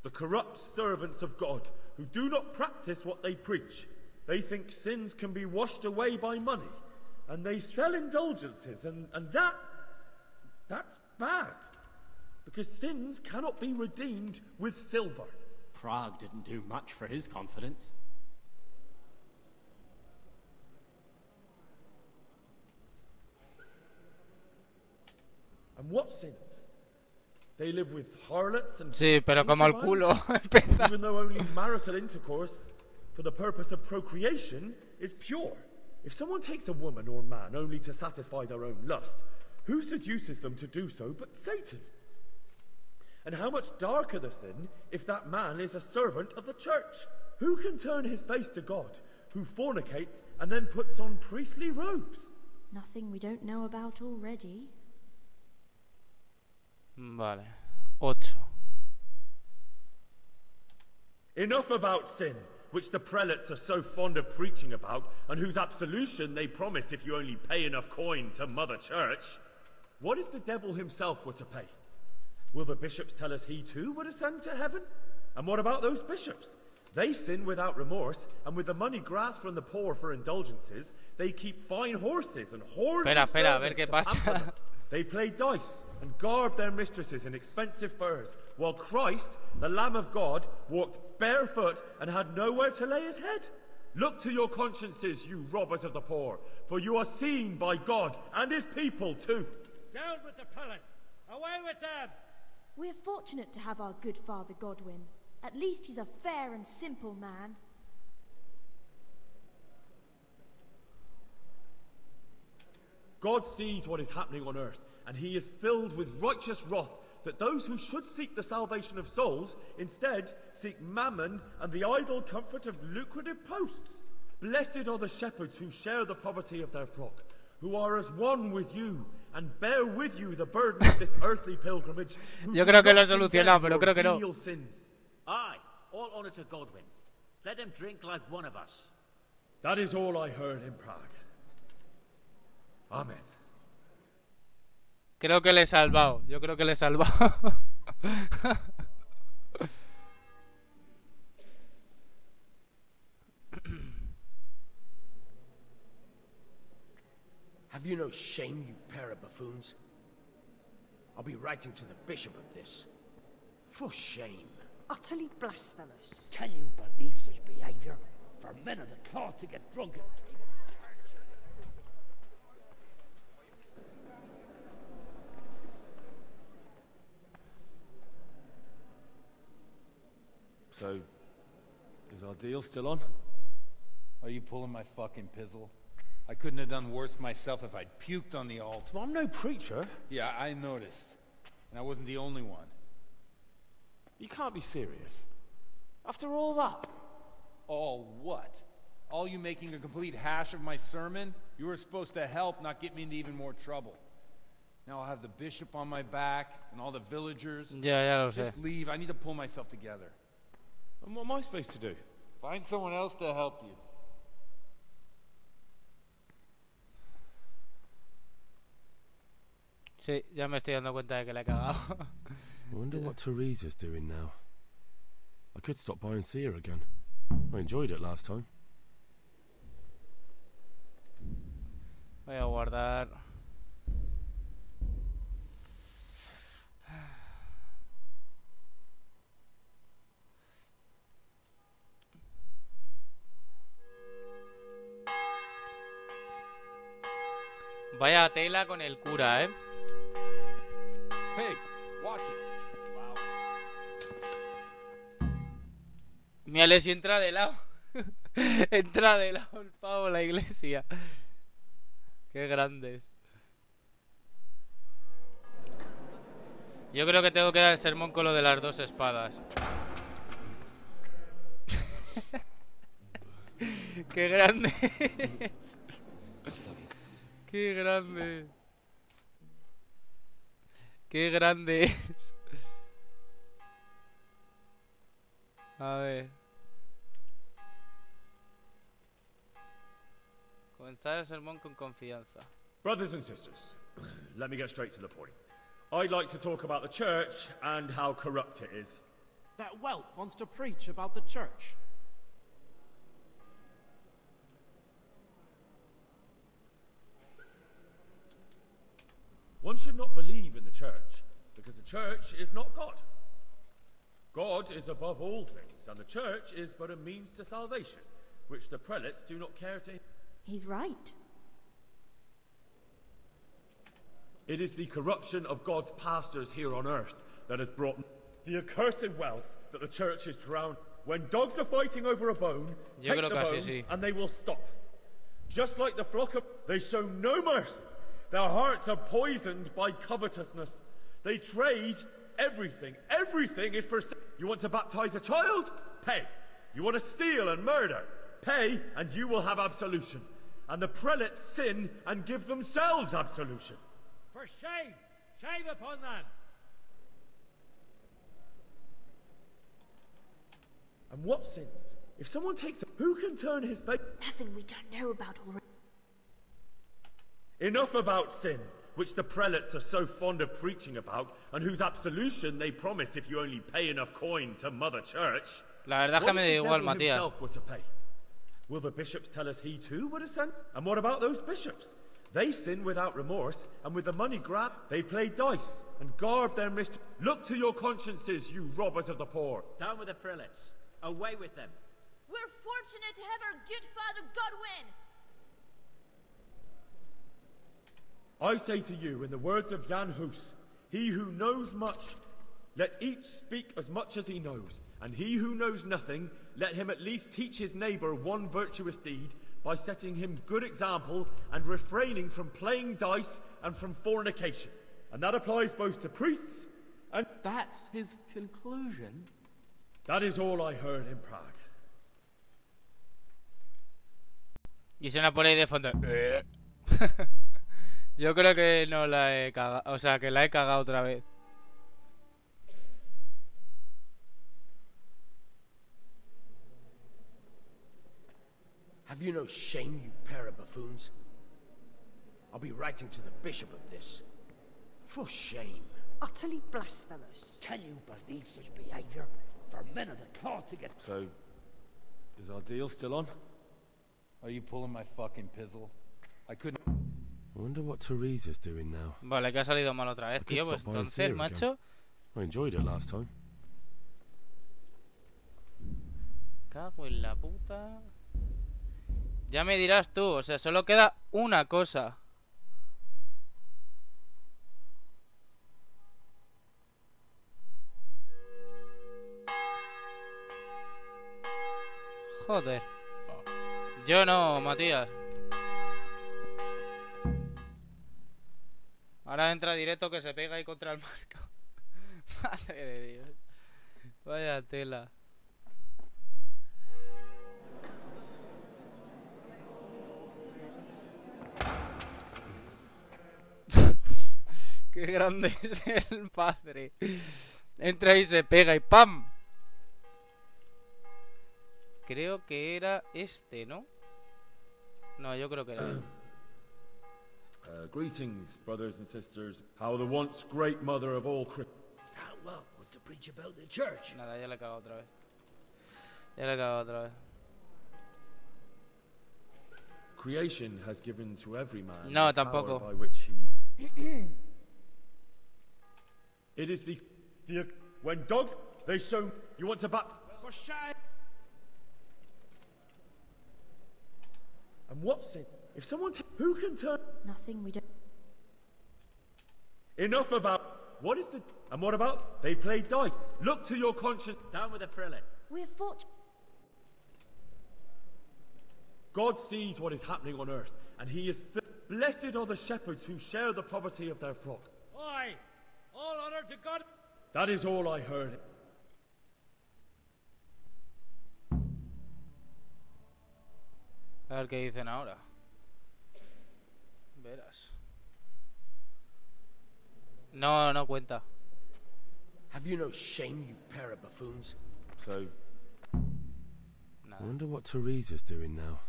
the corrupt servants of God who do not practice what they preach. They think sins can be washed away by money, and they sell indulgences, and that's bad, because sins cannot be redeemed with silver. Prague didn't do much for his confidence. And what sins? They live with harlots and sí, pero como el culo. Even though only marital intercourse for the purpose of procreation is pure. If someone takes a woman or man only to satisfy their own lust, who seduces them to do so but Satan? And how much darker the sin if that man is a servant of the church? Who can turn his face to God, who fornicates and then puts on priestly robes? Nothing we don't know about already. Vale. 8. Enough about sin, which the prelates are so fond of preaching about, and whose absolution they promise if you only pay enough coin to Mother Church. What if the devil himself were to pay? Will the bishops tell us he too would ascend to heaven? And what about those bishops? They sin without remorse, and with the money grasped from the poor for indulgences, they keep fine horses and hordes of espera, a ver servants qué to pasa. pamper them. They play dice and garb their mistresses in expensive furs, while Christ, the Lamb of God, walked barefoot and had nowhere to lay his head. Look to your consciences, you robbers of the poor, for you are seen by God and his people too. Down with the prelates! Away with them! We're fortunate to have our good Father Godwin. At least he's a fair and simple man. God sees what is happening on earth, and he is filled with righteous wrath that those who should seek the salvation of souls instead seek mammon and the idle comfort of lucrative posts. Blessed are the shepherds who share the poverty of their flock, who are as one with you and bear with you the burden of this earthly pilgrimage. Yo creo que lo he solucionado, pero creo que no. Sins. Aye, all honor to Godwin. Let him drink like one of us. That is all I heard in Prague. Amen. Creo que le he salvado. Yo creo que le he salvado. Have you no shame, you pair of buffoons? I'll be writing to the bishop of this. For shame. Utterly blasphemous. Can you believe such behavior? For men of the cloth to get drunk at So, is our deal still on? Are you pulling my fucking pizzle? I couldn't have done worse myself if I'd puked on the altar. Well, I'm no preacher. Yeah, I noticed. And I wasn't the only one. You can't be serious. After all that. All what? All you making a complete hash of my sermon? You were supposed to help, not get me into even more trouble. Now I'll have the bishop on my back and all the villagers. Ya lo sé. Just leave. I need to pull myself together. And what am I supposed to do? Find someone else to help you. Sí, ya me estoy dando cuenta de que la he cagado. I wonder what Teresa's doing now. I could stop by and see her again. I enjoyed it last time. Voy a guardar. Vaya tela con el cura, Hey, watch it. Mírale si entra de lado. Entra de lado el pavo en la iglesia. Qué grande. Yo creo que tengo que dar el sermón con lo de las dos espadas. Qué grande. Qué grande. Qué grande es. A ver. Comenzar el sermón con confianza. Brothers and sisters, let me get straight to the point. I'd like to talk about the church and how corrupt it is. That whelp wants to preach about the church. One should not believe in the church, because the church is not God. God is above all things, and the church is but a means to salvation, which the prelates do not care to... He's right. It is the corruption of God's pastors here on earth that has brought the accursed wealth that the church is drowned. When dogs are fighting over a bone, take the bone, and they will stop. Just like the flock of... They show no mercy. Their hearts are poisoned by covetousness. They trade everything. Everything is for... You want to baptize a child? Pay. You want to steal and murder? Pay, and you will have absolution. And the prelates sin and give themselves absolution. For shame! Shame upon them! And what sins? If someone takes... Who can turn his face... Nothing we don't know about already. Enough about sin, which the prelates are so fond of preaching about, and whose absolution they promise if you only pay enough coin to Mother Church. La verdad que me da igual, Matías. Himself were to pay? Will the bishops tell us he too would ascend? And what about those bishops? They sin without remorse, and with the money grabbed, they play dice and garb their mistress. Look to your consciences, you robbers of the poor. Down with the prelates. Away with them. We're fortunate to have our good Father Godwin. I say to you, in the words of Jan Hus, he who knows much, let each speak as much as he knows, and he who knows nothing, let him at least teach his neighbour one virtuous deed by setting him good example and refraining from playing dice and from fornication. And that applies both to priests and... That's his conclusion? That is all I heard in Prague. Y suena por ahí de fondo. Yo creo que no la he cagado. O sea, que la he cagado otra vez. Have you no shame, you pair of buffoons? I'll be writing to the bishop of this. For shame. Utterly blasphemous. Can you believe such behavior? For men of the cloth to get... So, is our deal still on? Are you pulling my fucking pizzle? I couldn't... I wonder what Teresa's doing now. Vale, que ha salido mal otra vez, tío. Pues entonces, macho... I enjoyed it last time. Cago en la puta. Ya me dirás tú, o sea, solo queda una cosa. Joder. Yo no, Matías. Ahora entra directo que se pega ahí contra el marco. Madre de Dios. Vaya tela. Qué grande es el padre. Entra y se pega y ¡pam! Creo que era este, ¿no? No, yo creo que era este. Greetings, brothers and sisters. How the once great mother of all How well was to preach about the church? Nada, ya le he cagado otra vez. Ya le he cagado otra vez. Creation has given to every man no, the tampoco. power by which he... It is the when dogs they show you want to bat for shame. And what's it? If someone who can turn Nothing we don't. Enough about what is the and what about they play dice. Look to your conscience. Down with the prelate. We're fortunate. God sees what is happening on earth, and he is blessed are the shepherds who share the poverty of their flock. Aye, all honor to God. That is all I heard. A ver qué dicen ahora. Verás. No, no cuenta. Have you no shame, you pair of buffoons? So, Nada. I wonder what Teresa's doing now.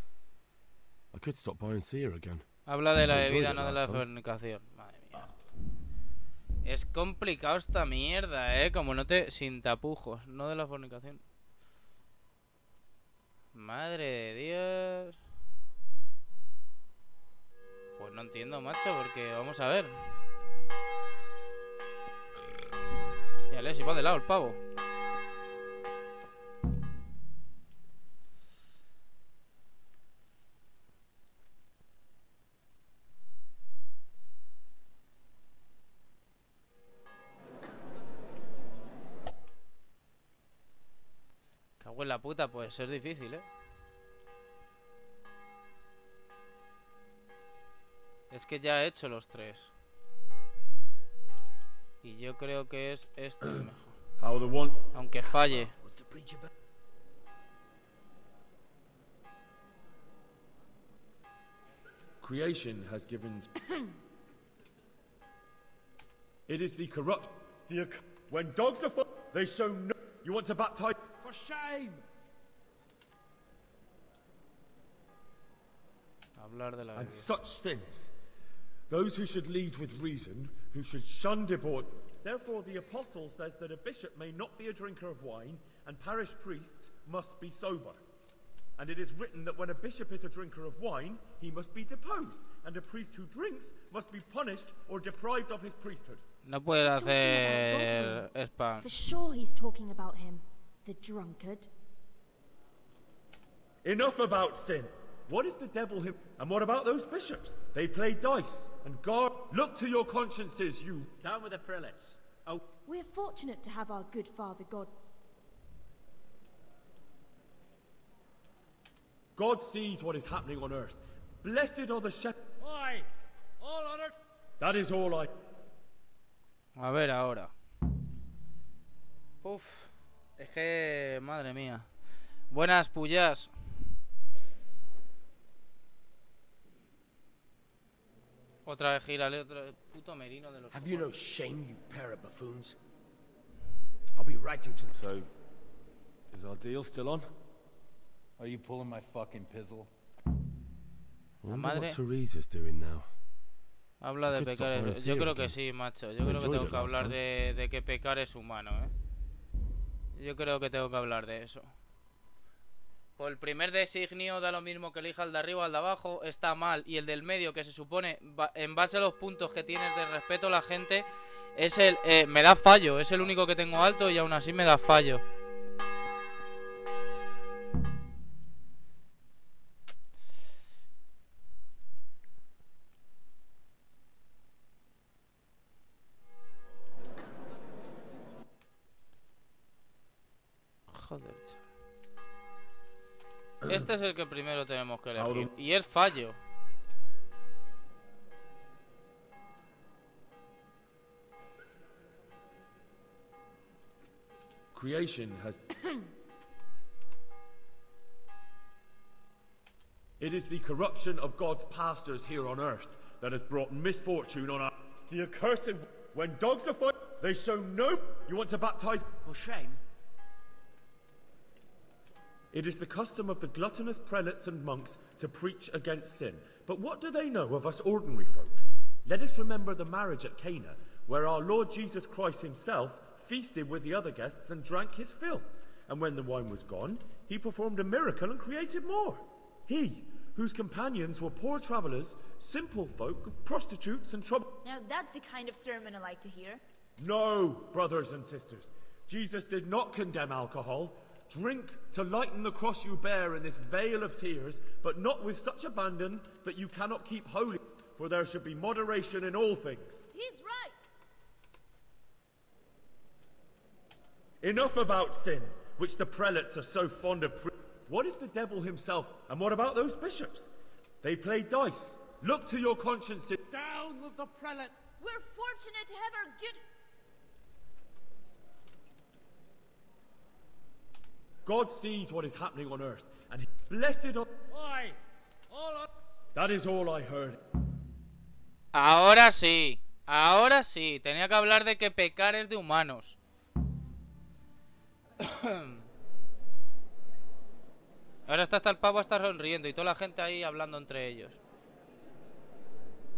I could stop by and see her again. Habla de la bebida, no de la fornicación. Madre mía. Es complicado esta mierda, como no te... Sin tapujos, no de la fornicación. Madre de Dios. Pues no entiendo, macho, porque vamos a ver. Mírale, si va de lado el pavo. Cago en la puta, pues es difícil, Es que ya he hecho los tres. Y yo creo que es este el mejor. Aunque falle. Creation has given. It is the corrupt. When dogs are they show no. You want to baptize? For shame. Hablar de la and such sins. Those who should lead with reason, who should shun debauch. Therefore the apostle says that a bishop may not be a drinker of wine, and parish priests must be sober. And it is written that when a bishop is a drinker of wine, he must be deposed, and a priest who drinks must be punished or deprived of his priesthood. No puede hacer spam. For sure he's talking about him, the drunkard. Enough about sin. What if the devil him? And what about those bishops? They play dice and guard. Look to your consciences, you. Down with the prelates. Oh. We're fortunate to have our good Father God. God sees what is happening on earth. Blessed are the shepherds. Aye, all honor. That is all I. A ver ahora. Uf, es que madre mía. Buenas pullas. Otra vez gírale, otra vez. Puto merino de los. Have you no shame, you pair of buffoons? I'll be writing to them. So, is our deal still on? Are you pulling my fucking pizzle? I wonder what Teresa's doing now. Habla de pecar. Yo creo que sí, macho. Yo creo que tengo que hablar de que pecar es humano, Yo creo que tengo que hablar de eso. Por el primer designio da lo mismo que elija el de arriba o el de abajo, está mal. Y el del medio, que se supone, en base a los puntos que tienes de respeto a la gente, es el... me da fallo, es el único que tengo alto y aún así me da fallo. Joder. Este es el que primero tenemos que elegir. Y es fallo. Creation has... It is the corruption of God's pastors here on earth that has brought misfortune on our... The accursed... When dogs are fighting, they show no... You want to baptize... For shame. It is the custom of the gluttonous prelates and monks to preach against sin. But what do they know of us ordinary folk? Let us remember the marriage at Cana, where our Lord Jesus Christ himself feasted with the other guests and drank his fill. And when the wine was gone, he performed a miracle and created more. He, whose companions were poor travelers, simple folk, prostitutes and trouble... Now that's the kind of sermon I like to hear. No, brothers and sisters. Jesus did not condemn alcohol. Drink to lighten the cross you bear in this vale of tears, but not with such abandon that you cannot keep holy, for there should be moderation in all things. He's right. Enough about sin, which the prelates are so fond of. What if the devil himself? And what about those bishops? They play dice. Look to your consciences. Down with the prelate. We're fortunate to have our good... God sees what is happening on earth, and blessed are... Oi! All on... That is all I heard. Ahora sí. Ahora sí. Tenía que hablar de que pecar es de humanos. Ahora está hasta el pavo está sonriendo y toda la gente ahí hablando entre ellos.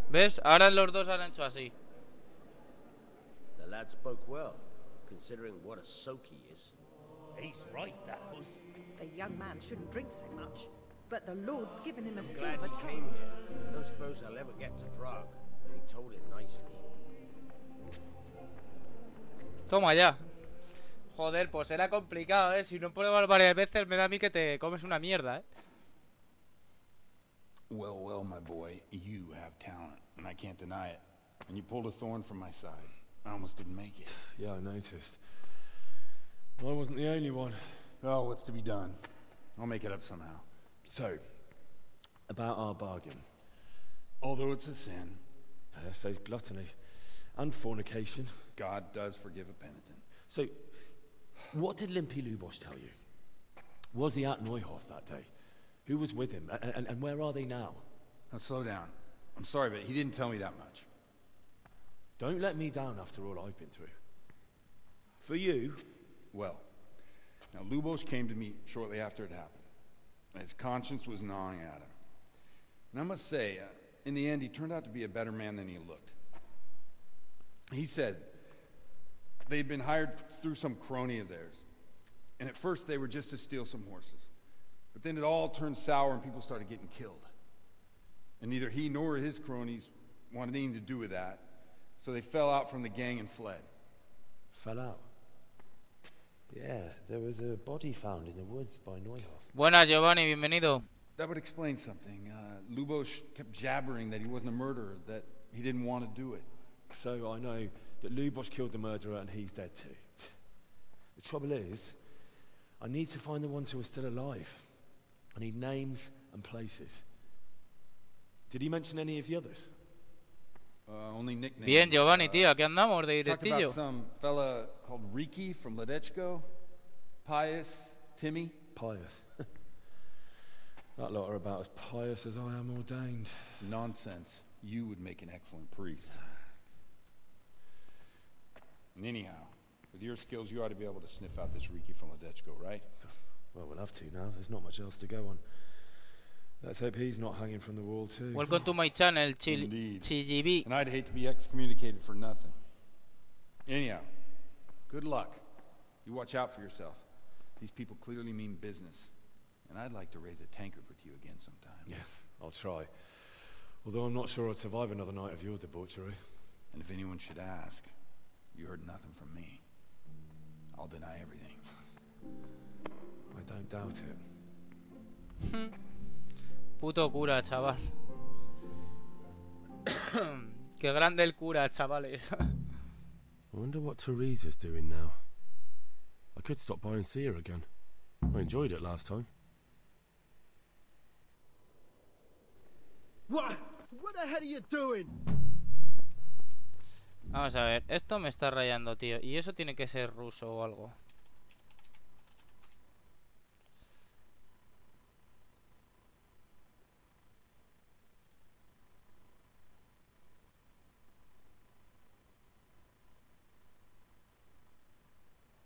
¿Ves? Ahora los dos han hecho así. The lad spoke well, considering what a soak he is. He's right, that was. The young man shouldn't drink so much, but the Lord's given him a Glad silver he tongue. came here. Don't suppose I'll ever get to Prague, and he told it nicely. Toma ya. Joder, pues era complicado, Si no pruebas varias veces me da a mí que te comes una mierda, Well, well, my boy, you have talent, and I can't deny it. And you pulled a thorn from my side. I almost didn't make it. Yeah, I noticed. I wasn't the only one. Oh, what's to be done? I'll make it up somehow. So, about our bargain. Although it's a sin. So gluttony and fornication. God does forgive a penitent. So, what did Limpy Lubos tell you? Was he at Neuhof that day? Who was with him? And where are they now? Now slow down. I'm sorry, but he didn't tell me that much. Don't let me down after all I've been through. For you... Well, now Lubos came to me shortly after it happened. His conscience was gnawing at him. And I must say, in the end, he turned out to be a better man than he looked. He said they'd been hired through some crony of theirs. And at first they were just to steal some horses. But then it all turned sour and people started getting killed. And neither he nor his cronies wanted anything to do with that. So they fell out from the gang and fled. Fell out? Yeah, there was a body found in the woods by Neuhof. Buenas, Giovanni, bienvenido. That would explain something. Lubos kept jabbering that he wasn't a murderer, that he didn't want to do it. So I know that Lubos killed the murderer and he's dead too. The trouble is, I need to find the ones who are still alive. I need names and places. Did he mention any of the others? Only nicknames. Bien, Giovanni, tío, aquí andamos de Talked directillo. about some fella called Riki from Ledechko, Pius, Timmy. Pius. That lot are about as pious as I am ordained. Nonsense. You would make an excellent priest. And anyhow, with your skills, you ought to be able to sniff out this Riki from Ledechko, right? Well, we'll have to now. There's not much else to go on. Let's hope he's not hanging from the wall too. Welcome to my channel, Chigibi. And I'd hate to be excommunicated for nothing. Anyhow, good luck. You watch out for yourself. These people clearly mean business. And I'd like to raise a tankard with you again sometime. Yeah, I'll try. Although I'm not sure I'd survive another night of your debauchery. And if anyone should ask, you heard nothing from me. I'll deny everything. I don't doubt it. Puto cura, chaval. Qué grande el cura, chavales. I wonder what Teresa's doing now. I could stop by and see her again. I enjoyed it last time. What the hell are you doing? Vamos a ver, esto me está rayando, tío. Y eso tiene que ser ruso o algo.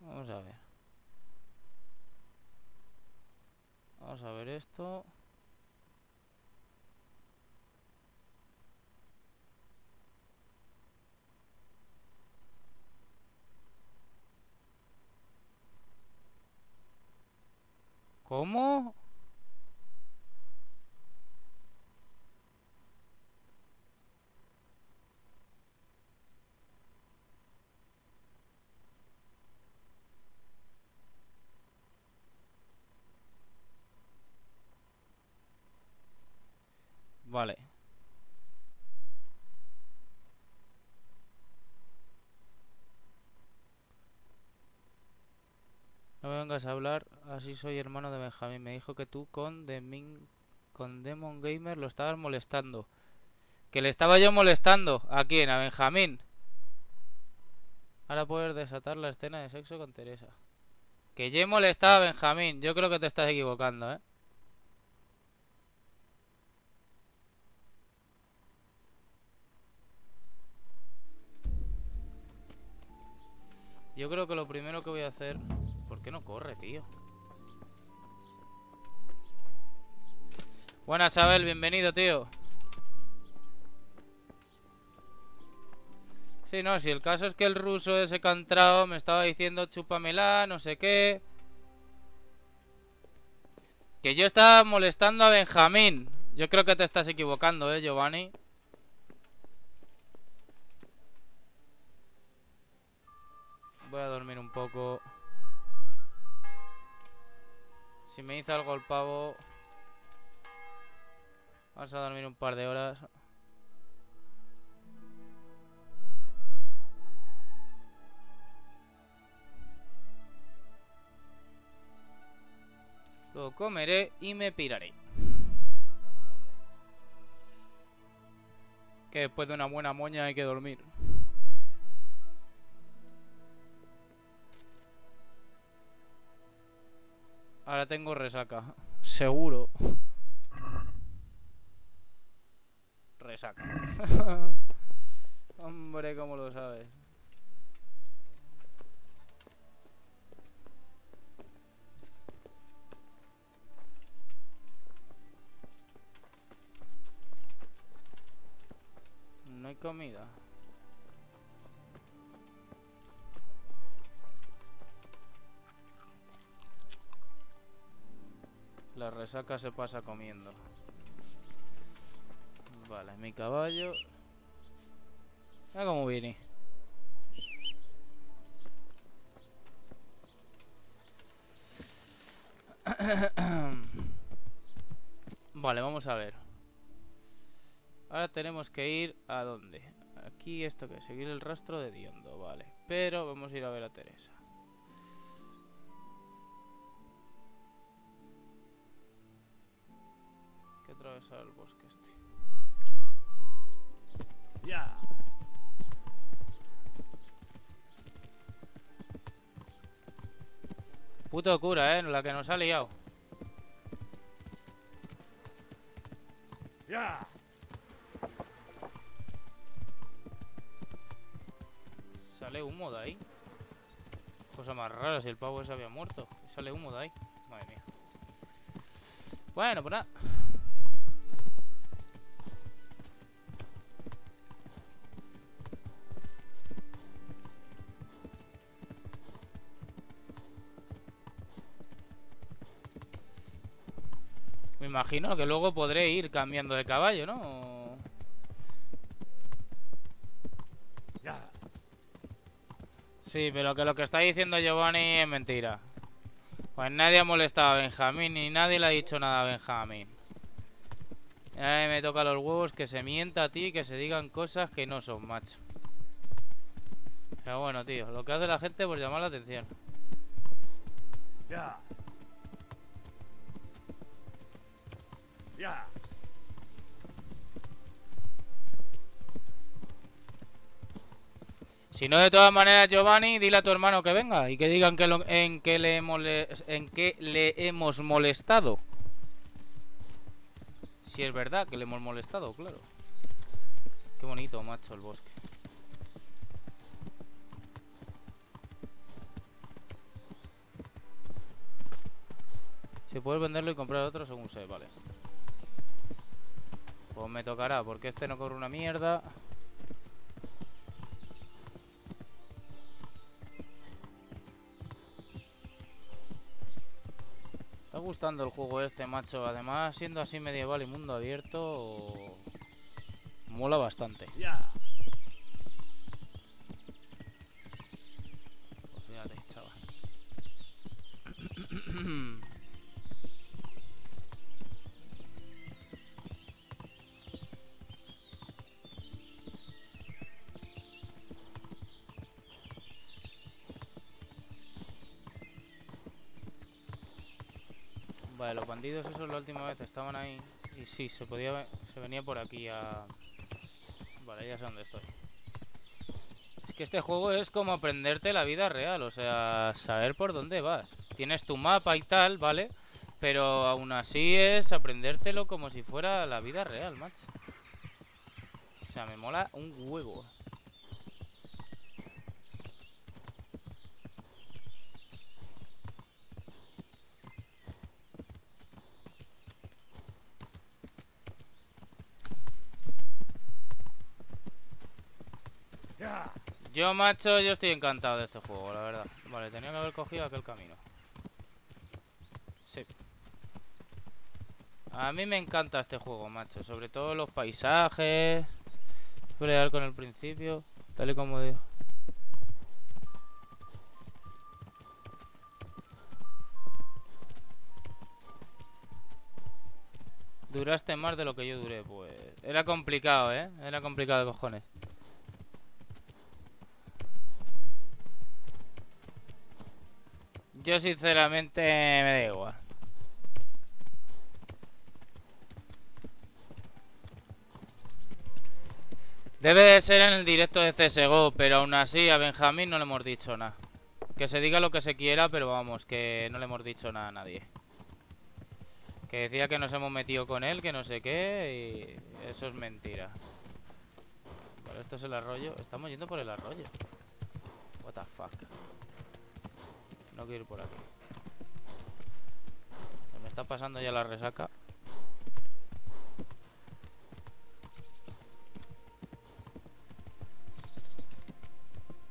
Vamos a ver. Vamos a ver esto. ¿Cómo? Vale. No me vengas a hablar, así soy hermano de Benjamín. Me dijo que tú con Demon Gamer lo estabas molestando. Que le estaba yo molestando. ¿A quién? A Benjamín. Ahora puedes desatar la escena de sexo con Teresa. Que yo he molestado a Benjamín. Yo creo que te estás equivocando, ¿eh? Yo creo que lo primero que voy a hacer... ¿Por qué no corre, tío? Buenas, Abel, bienvenido, tío. Sí, no, si el caso es que el ruso ese que ha entrado me estaba diciendo chúpamela, no sé qué. Que yo estaba molestando a Benjamín. Yo creo que te estás equivocando, Giovanni. Voy a dormir un poco. Si me dice algo el pavo, vamos a dormir un par de horas. Luego comeré y me piraré. Que después de una buena moña hay que dormir. Ahora tengo resaca. Seguro. Resaca. Hombre, ¿cómo lo sabes? No hay comida. La resaca se pasa comiendo. Vale, mi caballo. Mira cómo viene. Vale, vamos a ver. Ahora tenemos que ir a dónde. Aquí esto que es, seguir el rastro de Diondo, vale. Pero vamos a ir a ver a Teresa. Que atravesar el bosque este. Ya. Puto cura, la que nos ha liado. Ya. Sale humo de ahí. Cosa más rara, si el pavo ese había muerto. Sale humo de ahí. Madre mía. Bueno, pues nada. Me imagino que luego podré ir cambiando de caballo, ¿no? Sí, pero que lo que está diciendo Giovanni es mentira. Pues nadie ha molestado a Benjamín, ni nadie le ha dicho nada a Benjamín. Me toca los huevos que se mienta a ti y que se digan cosas que no son, macho. Pero bueno, tío, lo que hace la gente por llamar la atención. Ya. Ya. Si no, de todas maneras, Giovanni, dile a tu hermano que venga y que digan que en qué le hemos molestado. Si es verdad que le hemos molestado, claro. Qué bonito, macho, el bosque. Si puedes venderlo y comprar otro según sé, vale. Pues me tocará, porque este no corre una mierda. Está gustando el juego este, macho. Además, siendo así medieval y mundo abierto, mola bastante. Ya. Pues fíjate, chaval. Vale, los bandidos esos la última vez estaban ahí. Y sí, se venía por aquí a... Vale, ya sé dónde estoy. Es que este juego es como aprenderte la vida real. O sea, saber por dónde vas. Tienes tu mapa y tal, ¿vale? Pero aún así es aprendértelo como si fuera la vida real, macho. O sea, me mola un huevo. Yo, macho, yo estoy encantado de este juego, la verdad. Vale, tenía que haber cogido aquel camino. Sí. A mí me encanta este juego, macho. Sobre todo los paisajes. Pelear con el principio. Tal y como digo. Duraste más de lo que yo duré, pues. Era complicado, ¿eh? Era complicado de cojones. Yo sinceramente me da igual. Debe de ser en el directo de CSGO, pero aún así a Benjamín no le hemos dicho nada. Que se diga lo que se quiera, pero vamos, que no le hemos dicho nada a nadie. Que decía que nos hemos metido con él, que no sé qué, y eso es mentira. Vale, esto es el arroyo. Estamos yendo por el arroyo. What the fuck. No quiero ir por aquí. Se me está pasando ya la resaca.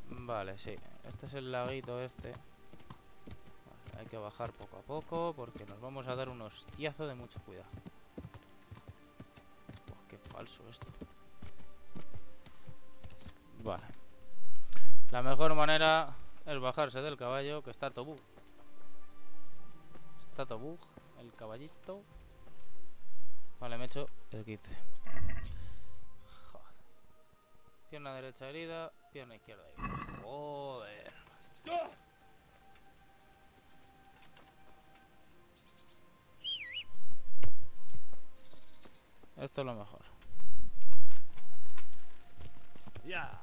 Vale, sí. Este es el laguito este. Vale, hay que bajar poco a poco porque nos vamos a dar un hostiazo de mucho cuidado. Qué falso esto. Vale. La mejor manera es bajarse del caballo, que está Tobú. Está Tobú, el caballito. Vale, me he hecho el kit. Joder. Pierna derecha herida, pierna izquierda herida. Joder. Esto es lo mejor. Ya.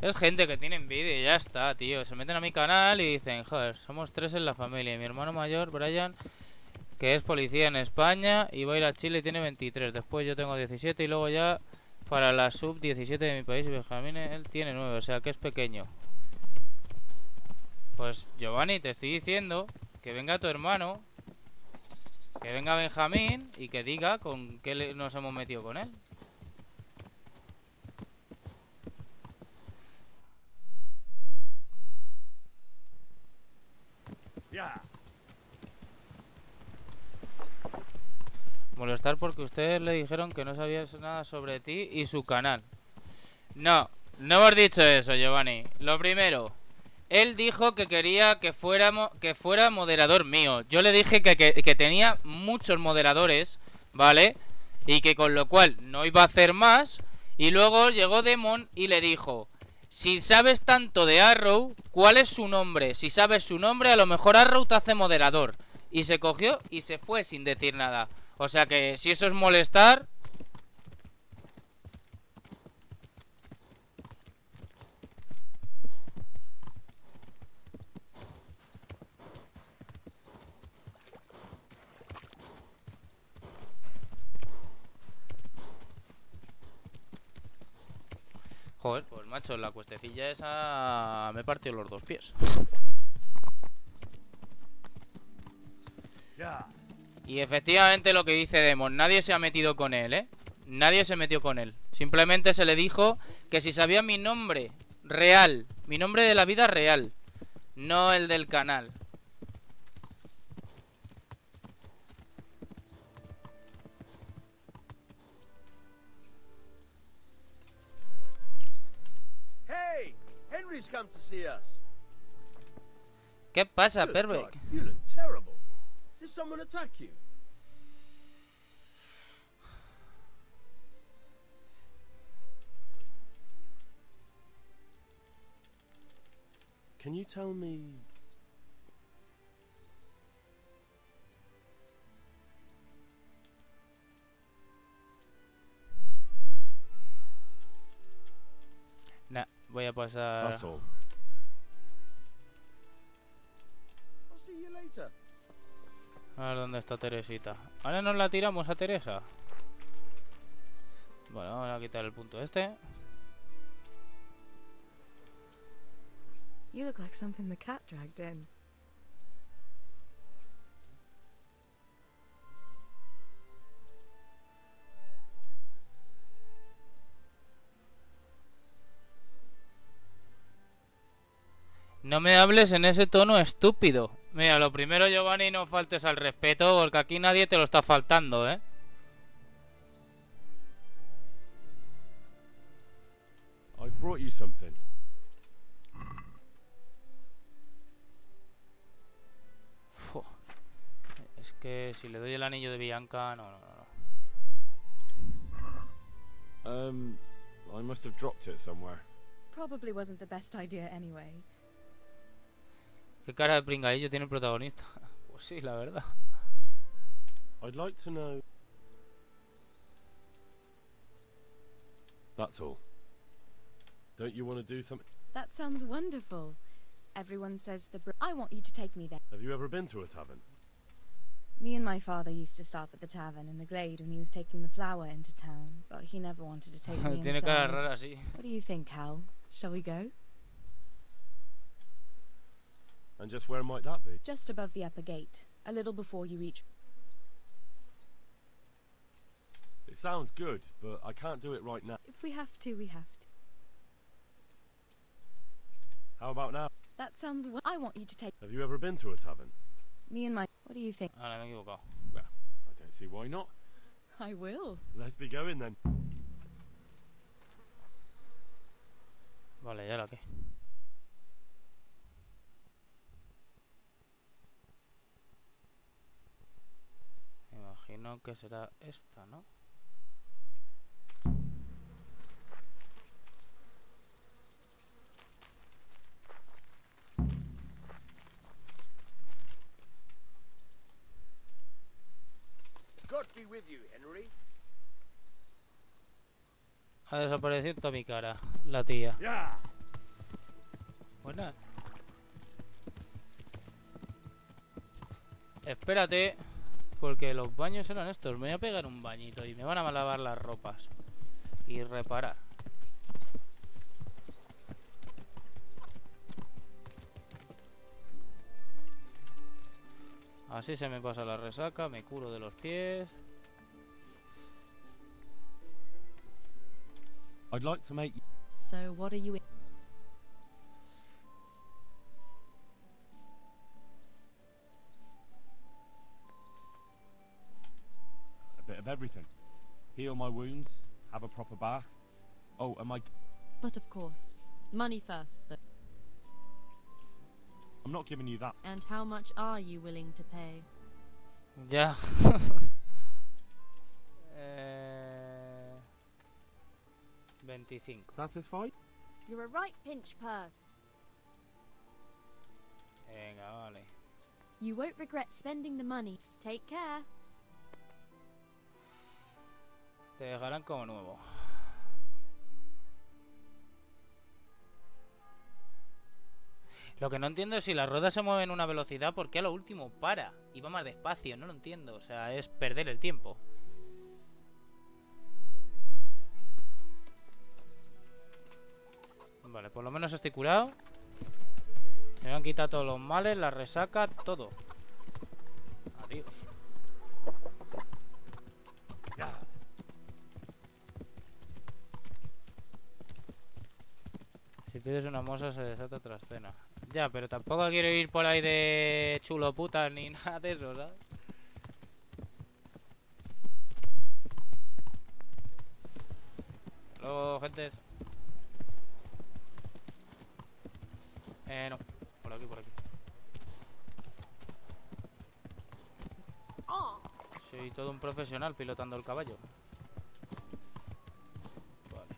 Es gente que tiene envidia y ya está, tío. Se meten a mi canal y dicen, joder, somos 3 en la familia. Mi hermano mayor, Brian, que es policía en España y va a ir a Chile y tiene 23. Después yo tengo 17 y luego ya para la sub-17 de mi país. Y Benjamín, él tiene 9, o sea que es pequeño. Pues Giovanni, te estoy diciendo que venga tu hermano, que venga Benjamín y que diga con qué nos hemos metido con él. Ya. Molestar porque ustedes le dijeron que no sabías nada sobre ti y su canal. No, no hemos dicho eso, Giovanni. Lo primero, él dijo que quería que fuera moderador mío. Yo le dije que tenía muchos moderadores, ¿vale? Y que con lo cual no iba a hacer más. Y luego llegó Demon y le dijo: si sabes tanto de Arrow, ¿cuál es su nombre? Si sabes su nombre, a lo mejor Arrow te hace moderador. Y se cogió y se fue sin decir nada. O sea que si eso es molestar... Joder, pues macho, la cuestecilla esa me partió los dos pies. Y efectivamente lo que dice Demon, nadie se ha metido con él, ¿eh? Nadie se metió con él. Simplemente se le dijo que si sabía mi nombre real, mi nombre de la vida real, no el del canal. Hey, Henry's come to see us. ¿Qué pasa, Pervec? You look terrible. Did someone attack you? Can you tell me... Nah, voy a pasar... That's all. I'll see you later. A ver dónde está Teresita. Ahora nos la tiramos a Teresa. Bueno, vamos a quitar el punto este. You look like something the cat dragged in. No me hables en ese tono estúpido. Mira, lo primero, Giovanni, no faltes al respeto, porque aquí nadie te lo está faltando, ¿eh? I've brought you something. Uf. Es que si le doy el anillo de Bianca, no. I must have dropped it somewhere. Probably wasn't the best idea anyway. ¿Qué cara de pringadillo tiene el protagonista? Pues sí, la verdad. I'd like to know... That's all. Don't you want to do something? That sounds wonderful. Everyone says I want you to take me there. Have you ever been to a tavern? Me and my father used to stop at the tavern in the glade when he was taking the flour into town, but he never wanted to take me Tiene cara inside. rara, sí. What do you think, Hal? Shall we go? And just where might that be? Just above the upper gate, a little before you reach... It sounds good, but I can't do it right now. If we have to, we have to. How about now? That sounds... I want you to take... Have you ever been to a tavern? Me and my... What do you think? Ahora me he equivocado. Well, I don't see why not. I will. Let's be going then. Vale, ¿y ahora qué? Imagino que será esta, ¿no? God be with you, Henry. Ha desaparecido toda mi cara, la tía. Yeah. Buena. Espérate, porque los baños eran estos. Me voy a pegar un bañito y me van a lavar las ropas y reparar. Así se me pasa la resaca, me curo de los pies. I'd like to make... So, what are you... A bit Everything. Heal my wounds, have a proper bath. Oh, and my... But of course, money first, though. I'm not giving you that. And how much are you willing to pay? Ya. 25. Satisfied? You're a right pinch, Purr. Venga, vale. You won't regret spending the money. Take care. Te dejarán como nuevo. Lo que no entiendo es si la rueda se mueve en una velocidad, ¿por qué a lo último para? Y va más despacio, no lo entiendo. O sea, es perder el tiempo. Vale, por lo menos estoy curado. Me han quitado todos los males, la resaca, todo. Adiós. Si pides una moza se desata otra escena. Ya, pero tampoco quiero ir por ahí de chulo putas ni nada de eso, ¿sabes? Luego, gentes. No. Por aquí, por aquí. Soy todo un profesional pilotando el caballo. Vale.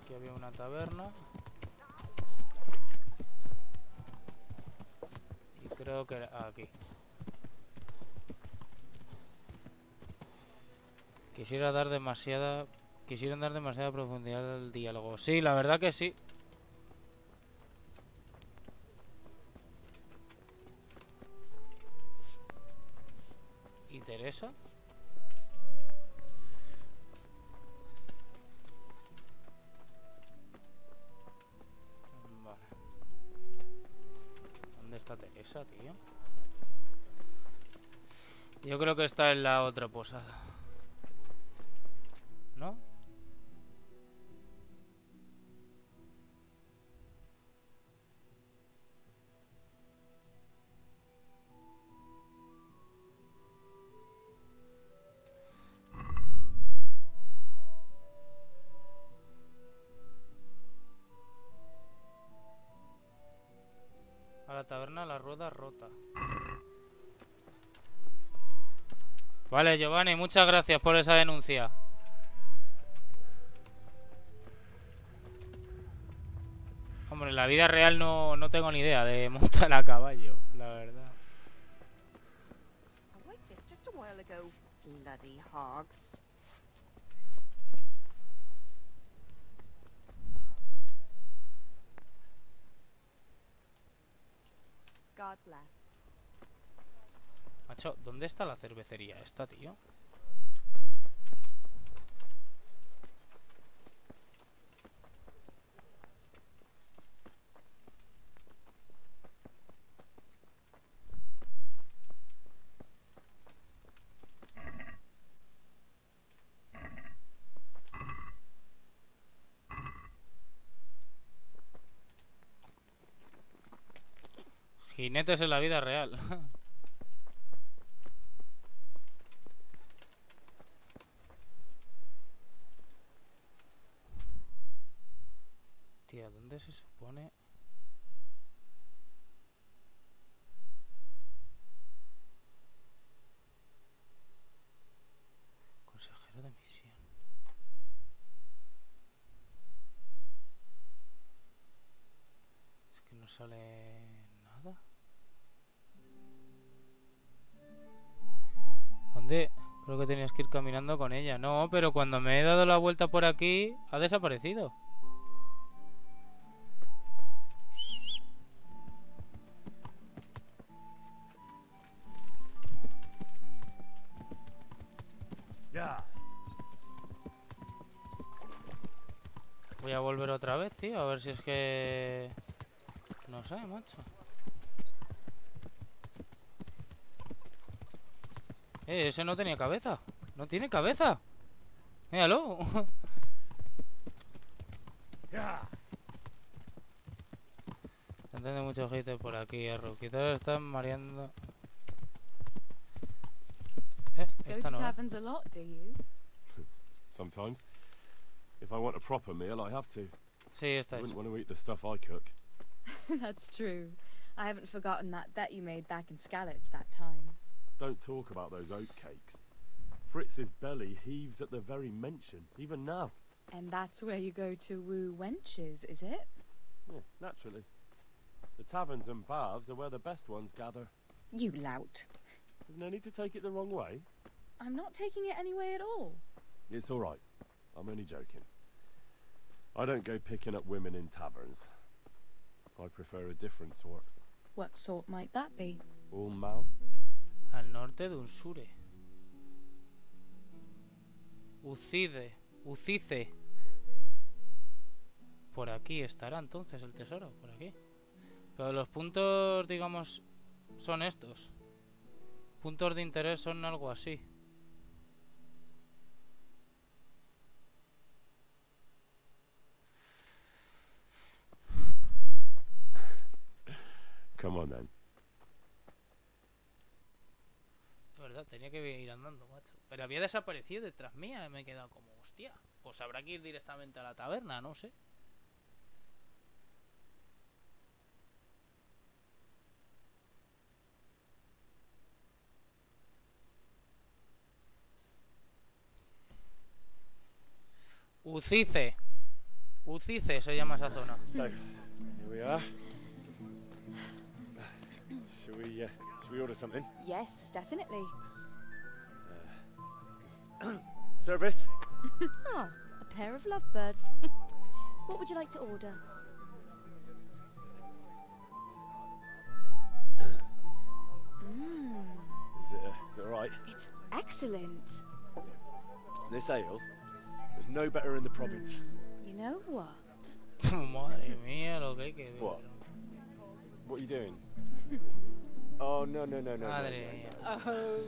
Aquí había una taberna. Y creo que era aquí. Quisieran dar demasiada profundidad al diálogo. Sí, la verdad que sí. ¿Y Teresa? Vale. ¿Dónde está Teresa, tío? Yo creo que está en la otra posada. ¿No? A la taberna la rueda rota. Vale, Giovanni, muchas gracias por esa denuncia. Hombre, en la vida real no tengo ni idea de montar a caballo, la verdad. God bless. Macho, ¿dónde está la cervecería esta, tío? Jinetes en la vida real. Tía, ¿dónde se supone? Consejero de misión. Es que no sale nada. ¿Dónde? Creo que tenías que ir caminando con ella. No, pero cuando me he dado la vuelta por aquí ha desaparecido. Ya. Voy a volver otra vez, tío, a ver si es que... No sé, macho. Ese no tenía cabeza. No tiene cabeza. Míralo. Entiende mucho hate por aquí, Arrow. Quizás están mareando. Go to taverns a lot, do you? Sometimes. If I want a proper meal, I have to. Sí, I wouldn't want to eat the stuff I cook. That's true. I haven't forgotten that bet you made back in Skalitz that time. Don't talk about those oat cakes. Fritz's belly heaves at the very mention, even now. And that's where you go to woo wenches, is it? Yeah, naturally. The taverns and baths are where the best ones gather. You lout. There's no need to take it the wrong way. I'm not taking it any way at all. It's all right. I'm only joking. I don't go picking up women in taverns. I prefer a different sort. What sort might that be? All mouth. Al norte de Unsure. Ucice. Por aquí estará entonces el tesoro, por aquí. Pero los puntos, digamos, son estos. Puntos de interés son algo así. Come on then. De verdad, tenía que ir andando, macho. Pero había desaparecido detrás mía y me he quedado como, hostia. Pues habrá que ir directamente a la taberna, no sé. Ucice se llama esa zona. So, here we are. Shall we order something? Yes, definitely. Service. Ah, a pair of lovebirds. What would you like to order? Is it all right? It's excellent. This ale, there's no better in the province. You know what? Madre mía, lo que hay que ver. What? What are you doing? Oh, no. Madre mía. Oh.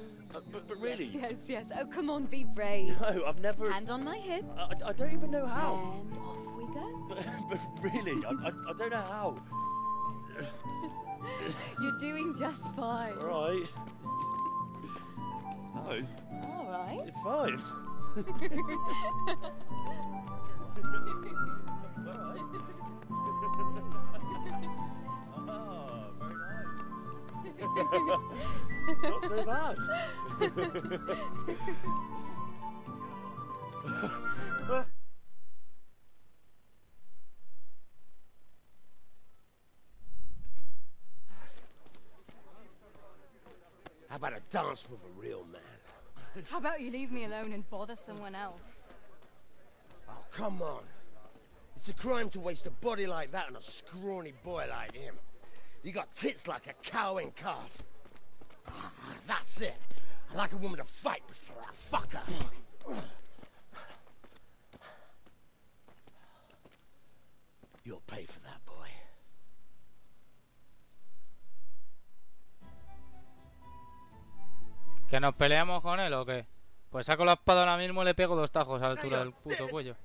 But really? Yes. Oh, come on, be brave. No, I've never... Hand on my hip. I don't even know how. And off we go. But really, I don't know how. You're doing just fine. All right. Oh, it's... All right. It's fine. Oh, very nice. Not so bad. How about a dance with a real man? How about you leave me alone and bother someone else? Oh, come on. It's a crime to waste a body like that on a scrawny boy like him. You got tits like a cow in calf. That's it. I like a woman to fight before I fuck her. You'll pay for that, boy. ¿Que nos peleamos con él o qué? Pues saco la espada ahora mismo y le pego 2 tajos a la altura del puto cuello.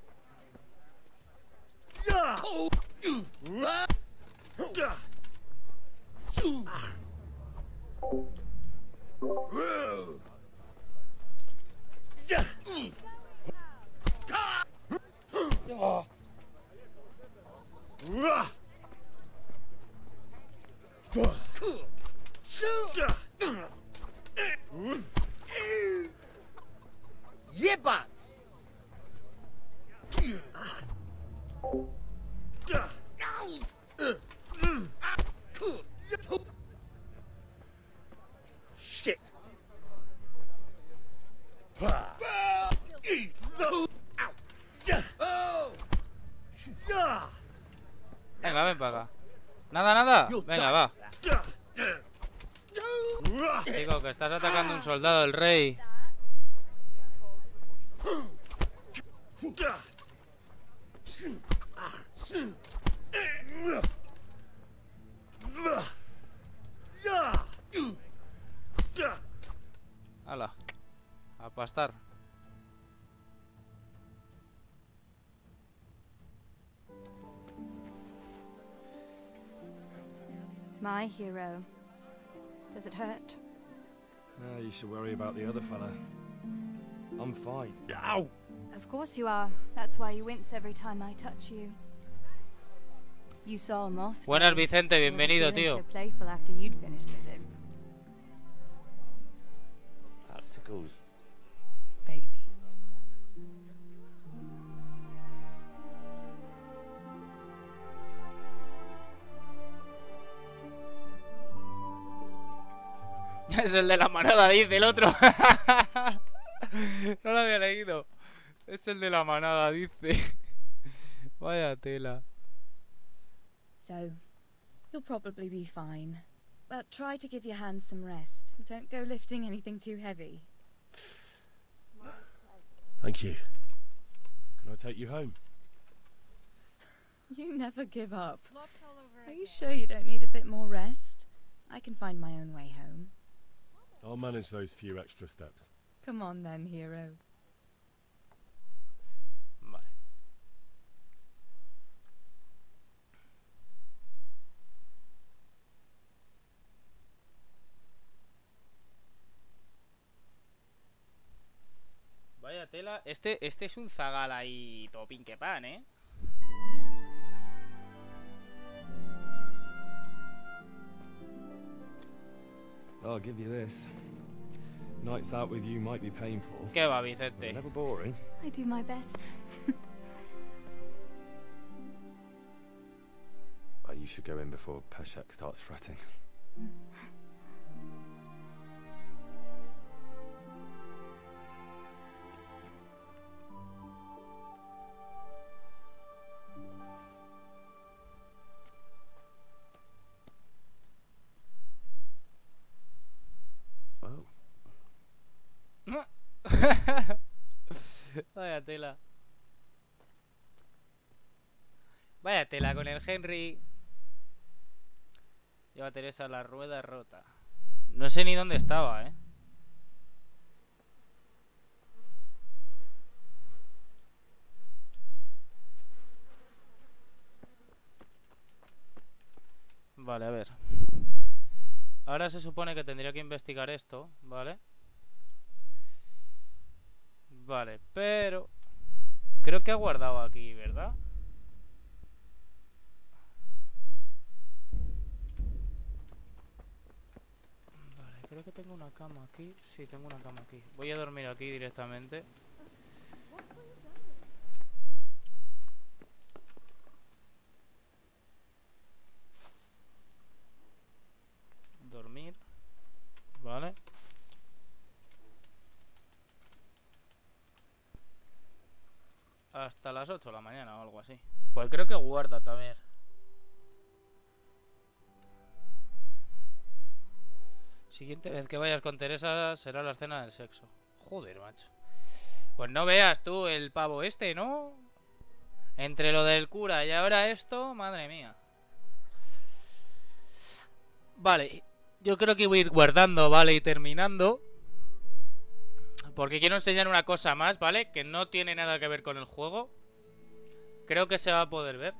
Yebat! Shit! Venga, ven para acá. Nada. Venga, va. Digo que estás atacando a un soldado del rey. Hala, a pastar. My hero. Does it hurt? You should worry about the other fella. I'm fine. Ow! Of course you are. That's why you wince every time I touch you. You saw him off. Buenas, Vicente, bienvenido, tío. So playful after you'd finished with him. Articles. Baby. Es el de la manada, dice el otro. No lo había leído. Es el de la manada, dice. Vaya tela. So, you'll probably be fine. But try to give your hands some rest. Don't go lifting anything too heavy. Thank you. Can I take you home? You never give up. Are you sure you don't need a bit more rest? I can find my own way home. I'll manage those few extra steps. Come on then, hero. Vale. Vaya tela. Este es un zagal ahí topin que pan, ¿eh? I'll give you this. Nights out with you might be painful. ¿Qué va, Vicente? Never boring. I do my best. Well, you should go in before Peshek starts fretting. Vaya tela. Vaya tela con el Henry. Lleva Teresa la rueda rota. No sé ni dónde estaba, ¿eh? Vale, a ver. Ahora se supone que tendría que investigar esto, ¿vale? Vale, pero creo que ha guardado aquí, ¿verdad? Vale, creo que tengo una cama aquí. Sí, tengo una cama aquí. Voy a dormir aquí directamente. Dormir. Vale. Hasta las 8 de la mañana o algo así. Pues creo que guarda también. Siguiente vez que vayas con Teresa será la escena del sexo. Joder, macho. Pues no veas tú el pavo este, ¿no? Entre lo del cura y ahora esto, madre mía. Vale, yo creo que voy a ir guardando, ¿vale? Y terminando. Porque quiero enseñar una cosa más, ¿vale? Que no tiene nada que ver con el juego. Creo que se va a poder ver.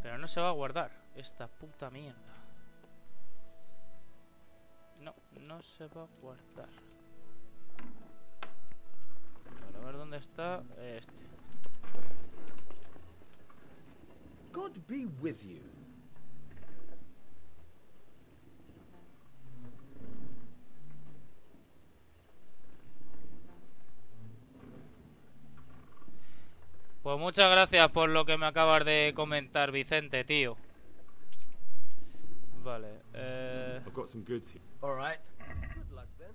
Pero no se va a guardar. Esta puta mierda. No, no se va a guardar. Vale, a ver dónde está este. God be with you. Pues muchas gracias por lo que me acabas de comentar, Vicente, tío. Vale, I've got some goods here. All right. Good luck then.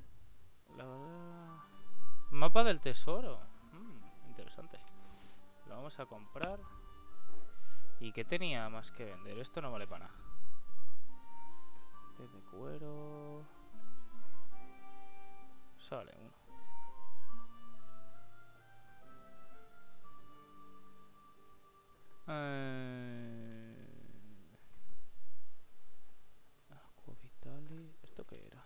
Mapa del tesoro. Interesante. Lo vamos a comprar. ¿Y qué tenía más que vender? Esto no vale para nada. Té de cuero. Sale uno. Aqua Vitali. ¿Esto qué era?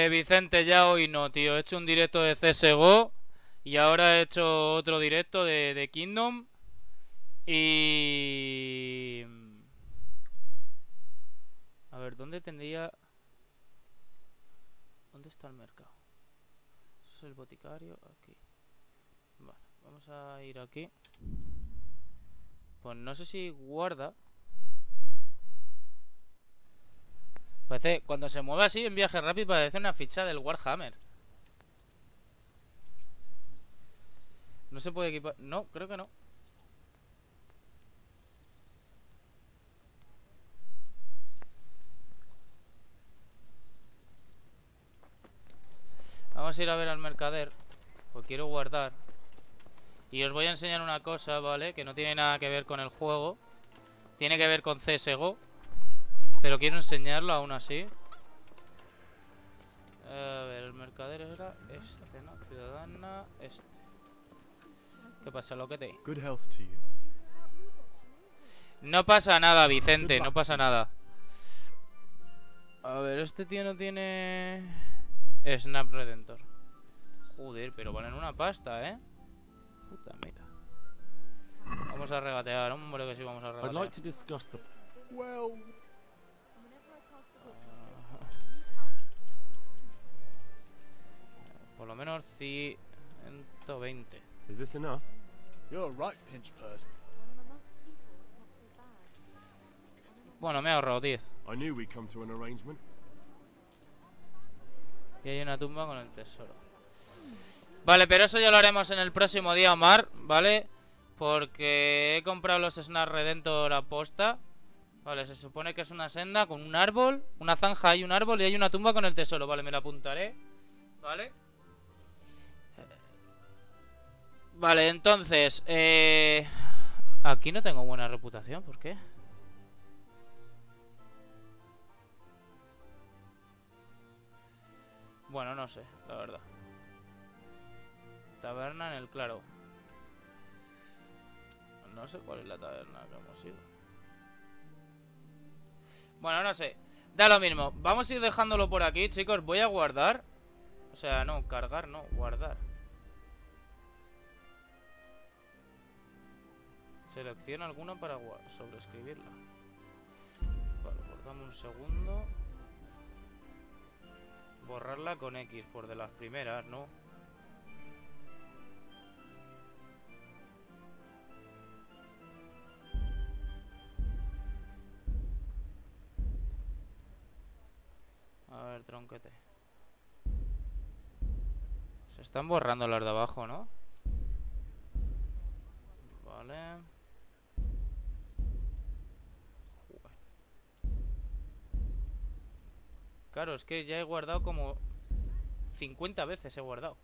Vicente, ya hoy no, tío. He hecho un directo de CSGO y ahora he hecho otro directo de Kingdom. Y... A ver, ¿dónde tendría...? ¿Dónde está el mercado? Eso es el boticario, aquí. Vale, vamos a ir aquí. Pues no sé si guarda. Parece, cuando se mueve así en viaje rápido, parece una ficha del Warhammer. No se puede equipar. No, creo que no. Vamos a ir a ver al mercader, pues quiero guardar. Y os voy a enseñar una cosa, ¿vale? Que no tiene nada que ver con el juego. Tiene que ver con CSGO. Pero quiero enseñarlo aún así. A ver, el mercader era este, ¿no? Ciudadana, este. ¿Qué pasa, loquete? No pasa nada, Vicente, no pasa nada. A ver, este tío no tiene... Snap Redentor. Joder, pero valen una pasta, ¿eh? Puta mierda. Vamos a regatear, hombre, que sí vamos a regatear. Por lo menos 120. Is this enough? You're right, pinch person. Bueno, me he ahorrado 10. I knew we'd come to an arrangement. Y hay una tumba con el tesoro. Vale, pero eso ya lo haremos en el próximo día, Omar, ¿vale? Porque he comprado los Snap Redentor a posta. Vale, se supone que es una senda con un árbol, una zanja y un árbol y hay una tumba con el tesoro. Vale, me la apuntaré. Vale. Vale, entonces aquí no tengo buena reputación, ¿por qué? Bueno, no sé, la verdad. Taberna en el claro. No sé cuál es la taberna que hemos ido. Bueno, no sé. Da lo mismo. Vamos a ir dejándolo por aquí, chicos. Voy a guardar. O sea, no, cargar, no, guardar. Selecciona alguna para sobreescribirla. Vale, pues dame un segundo. Borrarla con X, por de las primeras, ¿no? A ver, tronquete. Se están borrando las de abajo, ¿no? Vale. Claro, es que ya he guardado como 50 veces he guardado.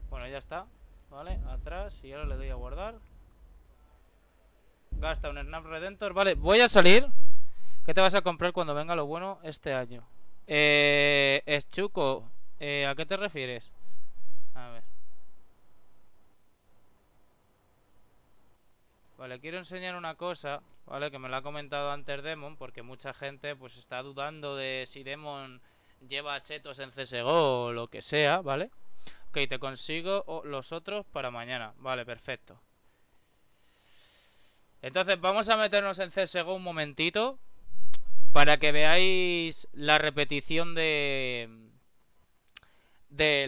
Bueno, ya está. Vale, atrás. Y ahora le doy a guardar. Gasta un Snap Redentor. Vale, voy a salir. ¿Qué te vas a comprar cuando venga lo bueno este año? Chuco, ¿a qué te refieres? A ver. Vale, quiero enseñar una cosa, ¿vale? Que me lo ha comentado antes Demon, porque mucha gente pues está dudando de si Demon lleva chetos en CSGO o lo que sea, ¿vale? Ok, te consigo los otros para mañana. Vale, perfecto. Entonces vamos a meternos en CSGO un momentito para que veáis la repetición del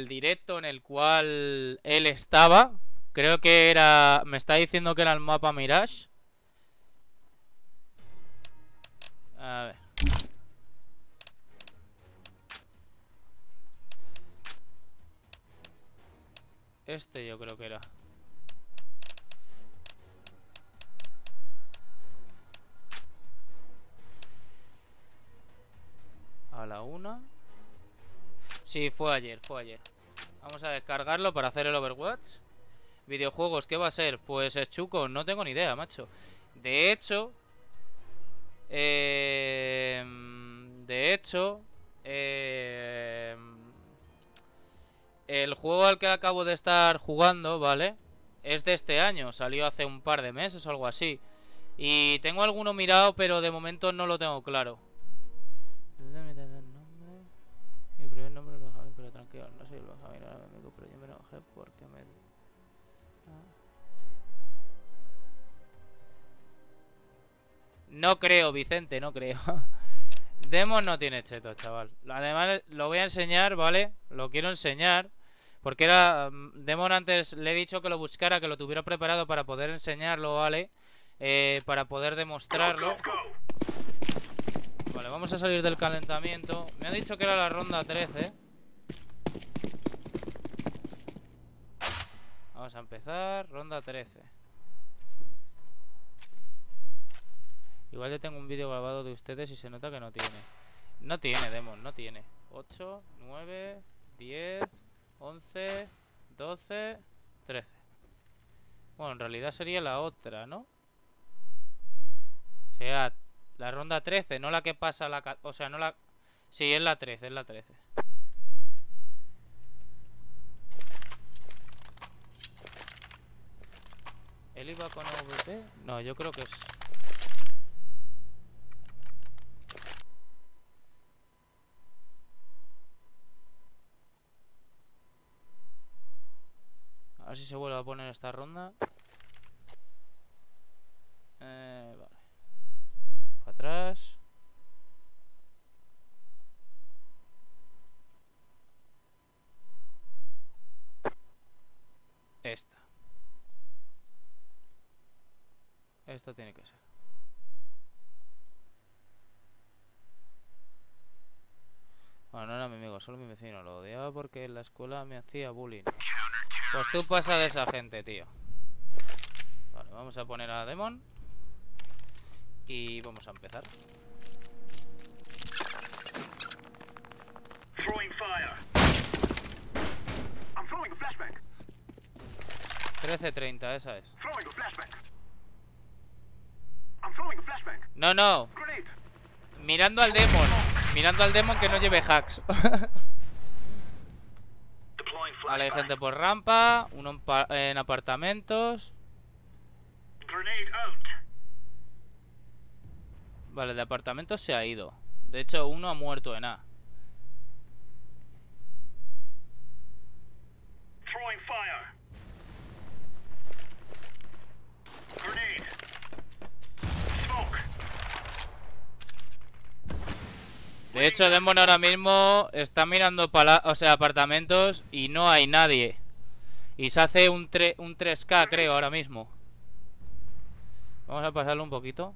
directo en el cual él estaba. Creo que era... Me está diciendo que era el mapa Mirage. A ver. Este yo creo que era. A la 1. Sí, fue ayer, fue ayer. Vamos a descargarlo para hacer el Overwatch. Videojuegos, ¿qué va a ser? Pues es chuco, no tengo ni idea, macho. De hecho, el juego al que acabo de estar jugando, ¿vale? Es de este año, salió hace un par de meses o algo así. Y tengo alguno mirado, pero de momento no lo tengo claro. Mi primer nombre es Benjamín, pero tranquilo, no soy el Benjamín, ahora me amigo, pero yo me enojé porque me... No creo, Vicente, no creo. Demon no tiene chetos, chaval. Además, lo voy a enseñar, ¿vale? Lo quiero enseñar. Porque era... Demon antes le he dicho que lo buscara, que lo tuviera preparado para poder enseñarlo, ¿vale? Para poder demostrarlo. Vale, vamos a salir del calentamiento. Me ha dicho que era la ronda 13. Vamos a empezar. Ronda 13. Igual yo tengo un vídeo grabado de ustedes y se nota que no tiene. No tiene, Demon, no tiene. 8, 9, 10, 11, 12, 13. Bueno, en realidad sería la otra, ¿no? Sería la ronda 13, no la que pasa la... O sea, no la... Sí, es la 13, es la 13. ¿Él iba con AVP? No, yo creo que es... A ver si se vuelve a poner esta ronda. Vale. Para atrás. Esta. Esta tiene que ser. Bueno, no era mi amigo, solo mi vecino. Lo odiaba porque en la escuela me hacía bullying. Pues tú pasa de esa gente, tío. Vale, vamos a poner a Demon. Y vamos a empezar. 13:30, esa es. No, no. Mirando al Demon. Mirando al Demon que no lleve hacks. Vale, hay gente por rampa. Uno en apartamentos. Vale, de apartamentos se ha ido. De hecho, uno ha muerto en A. De hecho, Demon ahora mismo está mirando apartamentos y no hay nadie. Y se hace un 3K, creo, ahora mismo. Vamos a pasarlo un poquito.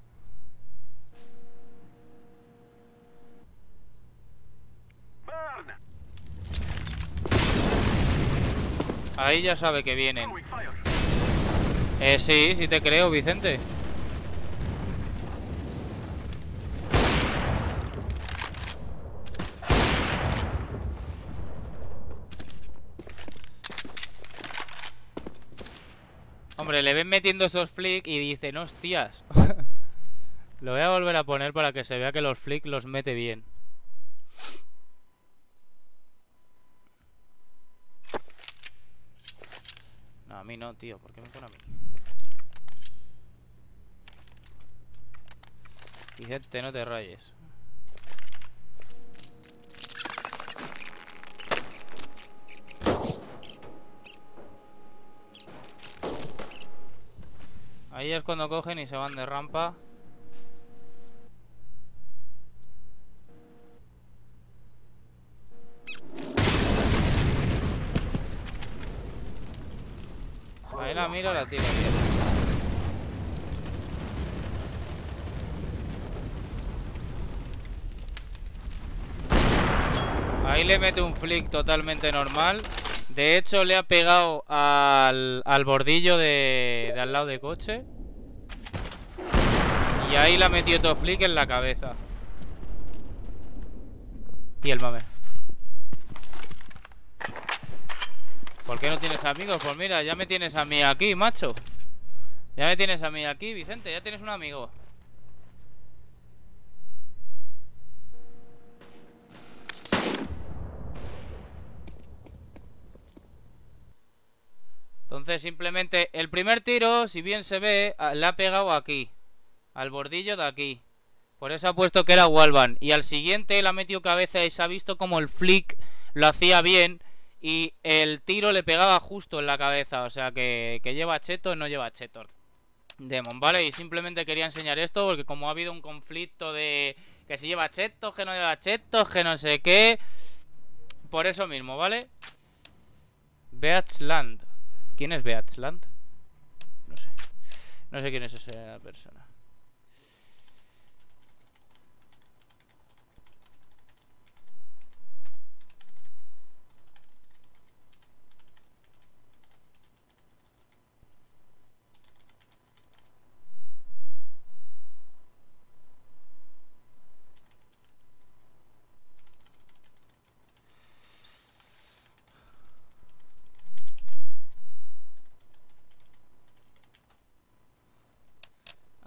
Ahí ya sabe que vienen. Sí, sí te creo, Vicente. Hombre, le ven metiendo esos flicks y dicen, hostias. Lo voy a volver a poner para que se vea que los flicks los mete bien. No, a mí no, tío. ¿Por qué me pone a mí? Vicente, no te rayes. Ahí es cuando cogen y se van de rampa. Ahí la miro, la tiro bien. Ahí le mete un flick totalmente normal. De hecho, le ha pegado al bordillo de al lado de coche. Y ahí le ha metido todo flick en la cabeza. Y el mame. ¿Por qué no tienes amigos? Pues mira, ya me tienes a mí aquí, macho. Ya me tienes a mí aquí, Vicente. Ya tienes un amigo. Entonces simplemente el primer tiro, si bien se ve, le ha pegado aquí, al bordillo de aquí. Por eso ha puesto que era wallbang. Y al siguiente le ha metido cabeza y se ha visto como el flick lo hacía bien. Y el tiro le pegaba justo en la cabeza. O sea que lleva cheto, no lleva cheto. Demon, ¿vale? Y simplemente quería enseñar esto porque como ha habido un conflicto de que si lleva chetos, que no lleva chetos, que no sé qué. Por eso mismo, ¿vale? Beachland. ¿Quién es Beachland? No sé. No sé quién es esa persona.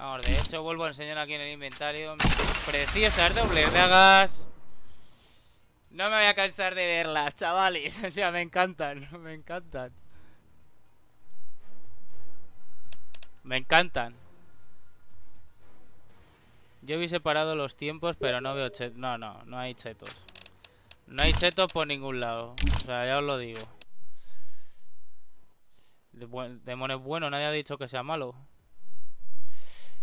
Vamos, de hecho vuelvo a enseñar aquí en el inventario mis preciosas dobles dagas. No me voy a cansar de verlas, chavales. O sea, me encantan, me encantan. Me encantan. Yo vi separado los tiempos, pero no veo chetos. No hay chetos. No hay chetos por ningún lado. O sea, ya os lo digo. Demon es bueno, nadie ha dicho que sea malo.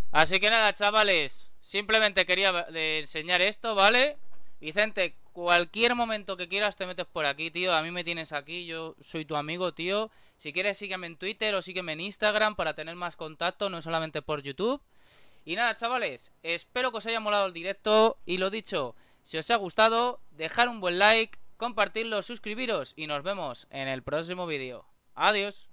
Así que nada, chavales, simplemente quería enseñar esto, ¿vale? Vicente, cualquier momento que quieras te metes por aquí, tío. A mí me tienes aquí, yo soy tu amigo, tío. Si quieres sígueme en Twitter o sígueme en Instagram para tener más contacto, no solamente por YouTube. Y nada, chavales, espero que os haya molado el directo. Y lo dicho, si os ha gustado, dejar un buen like, compartirlo, suscribiros y nos vemos en el próximo vídeo. Adiós.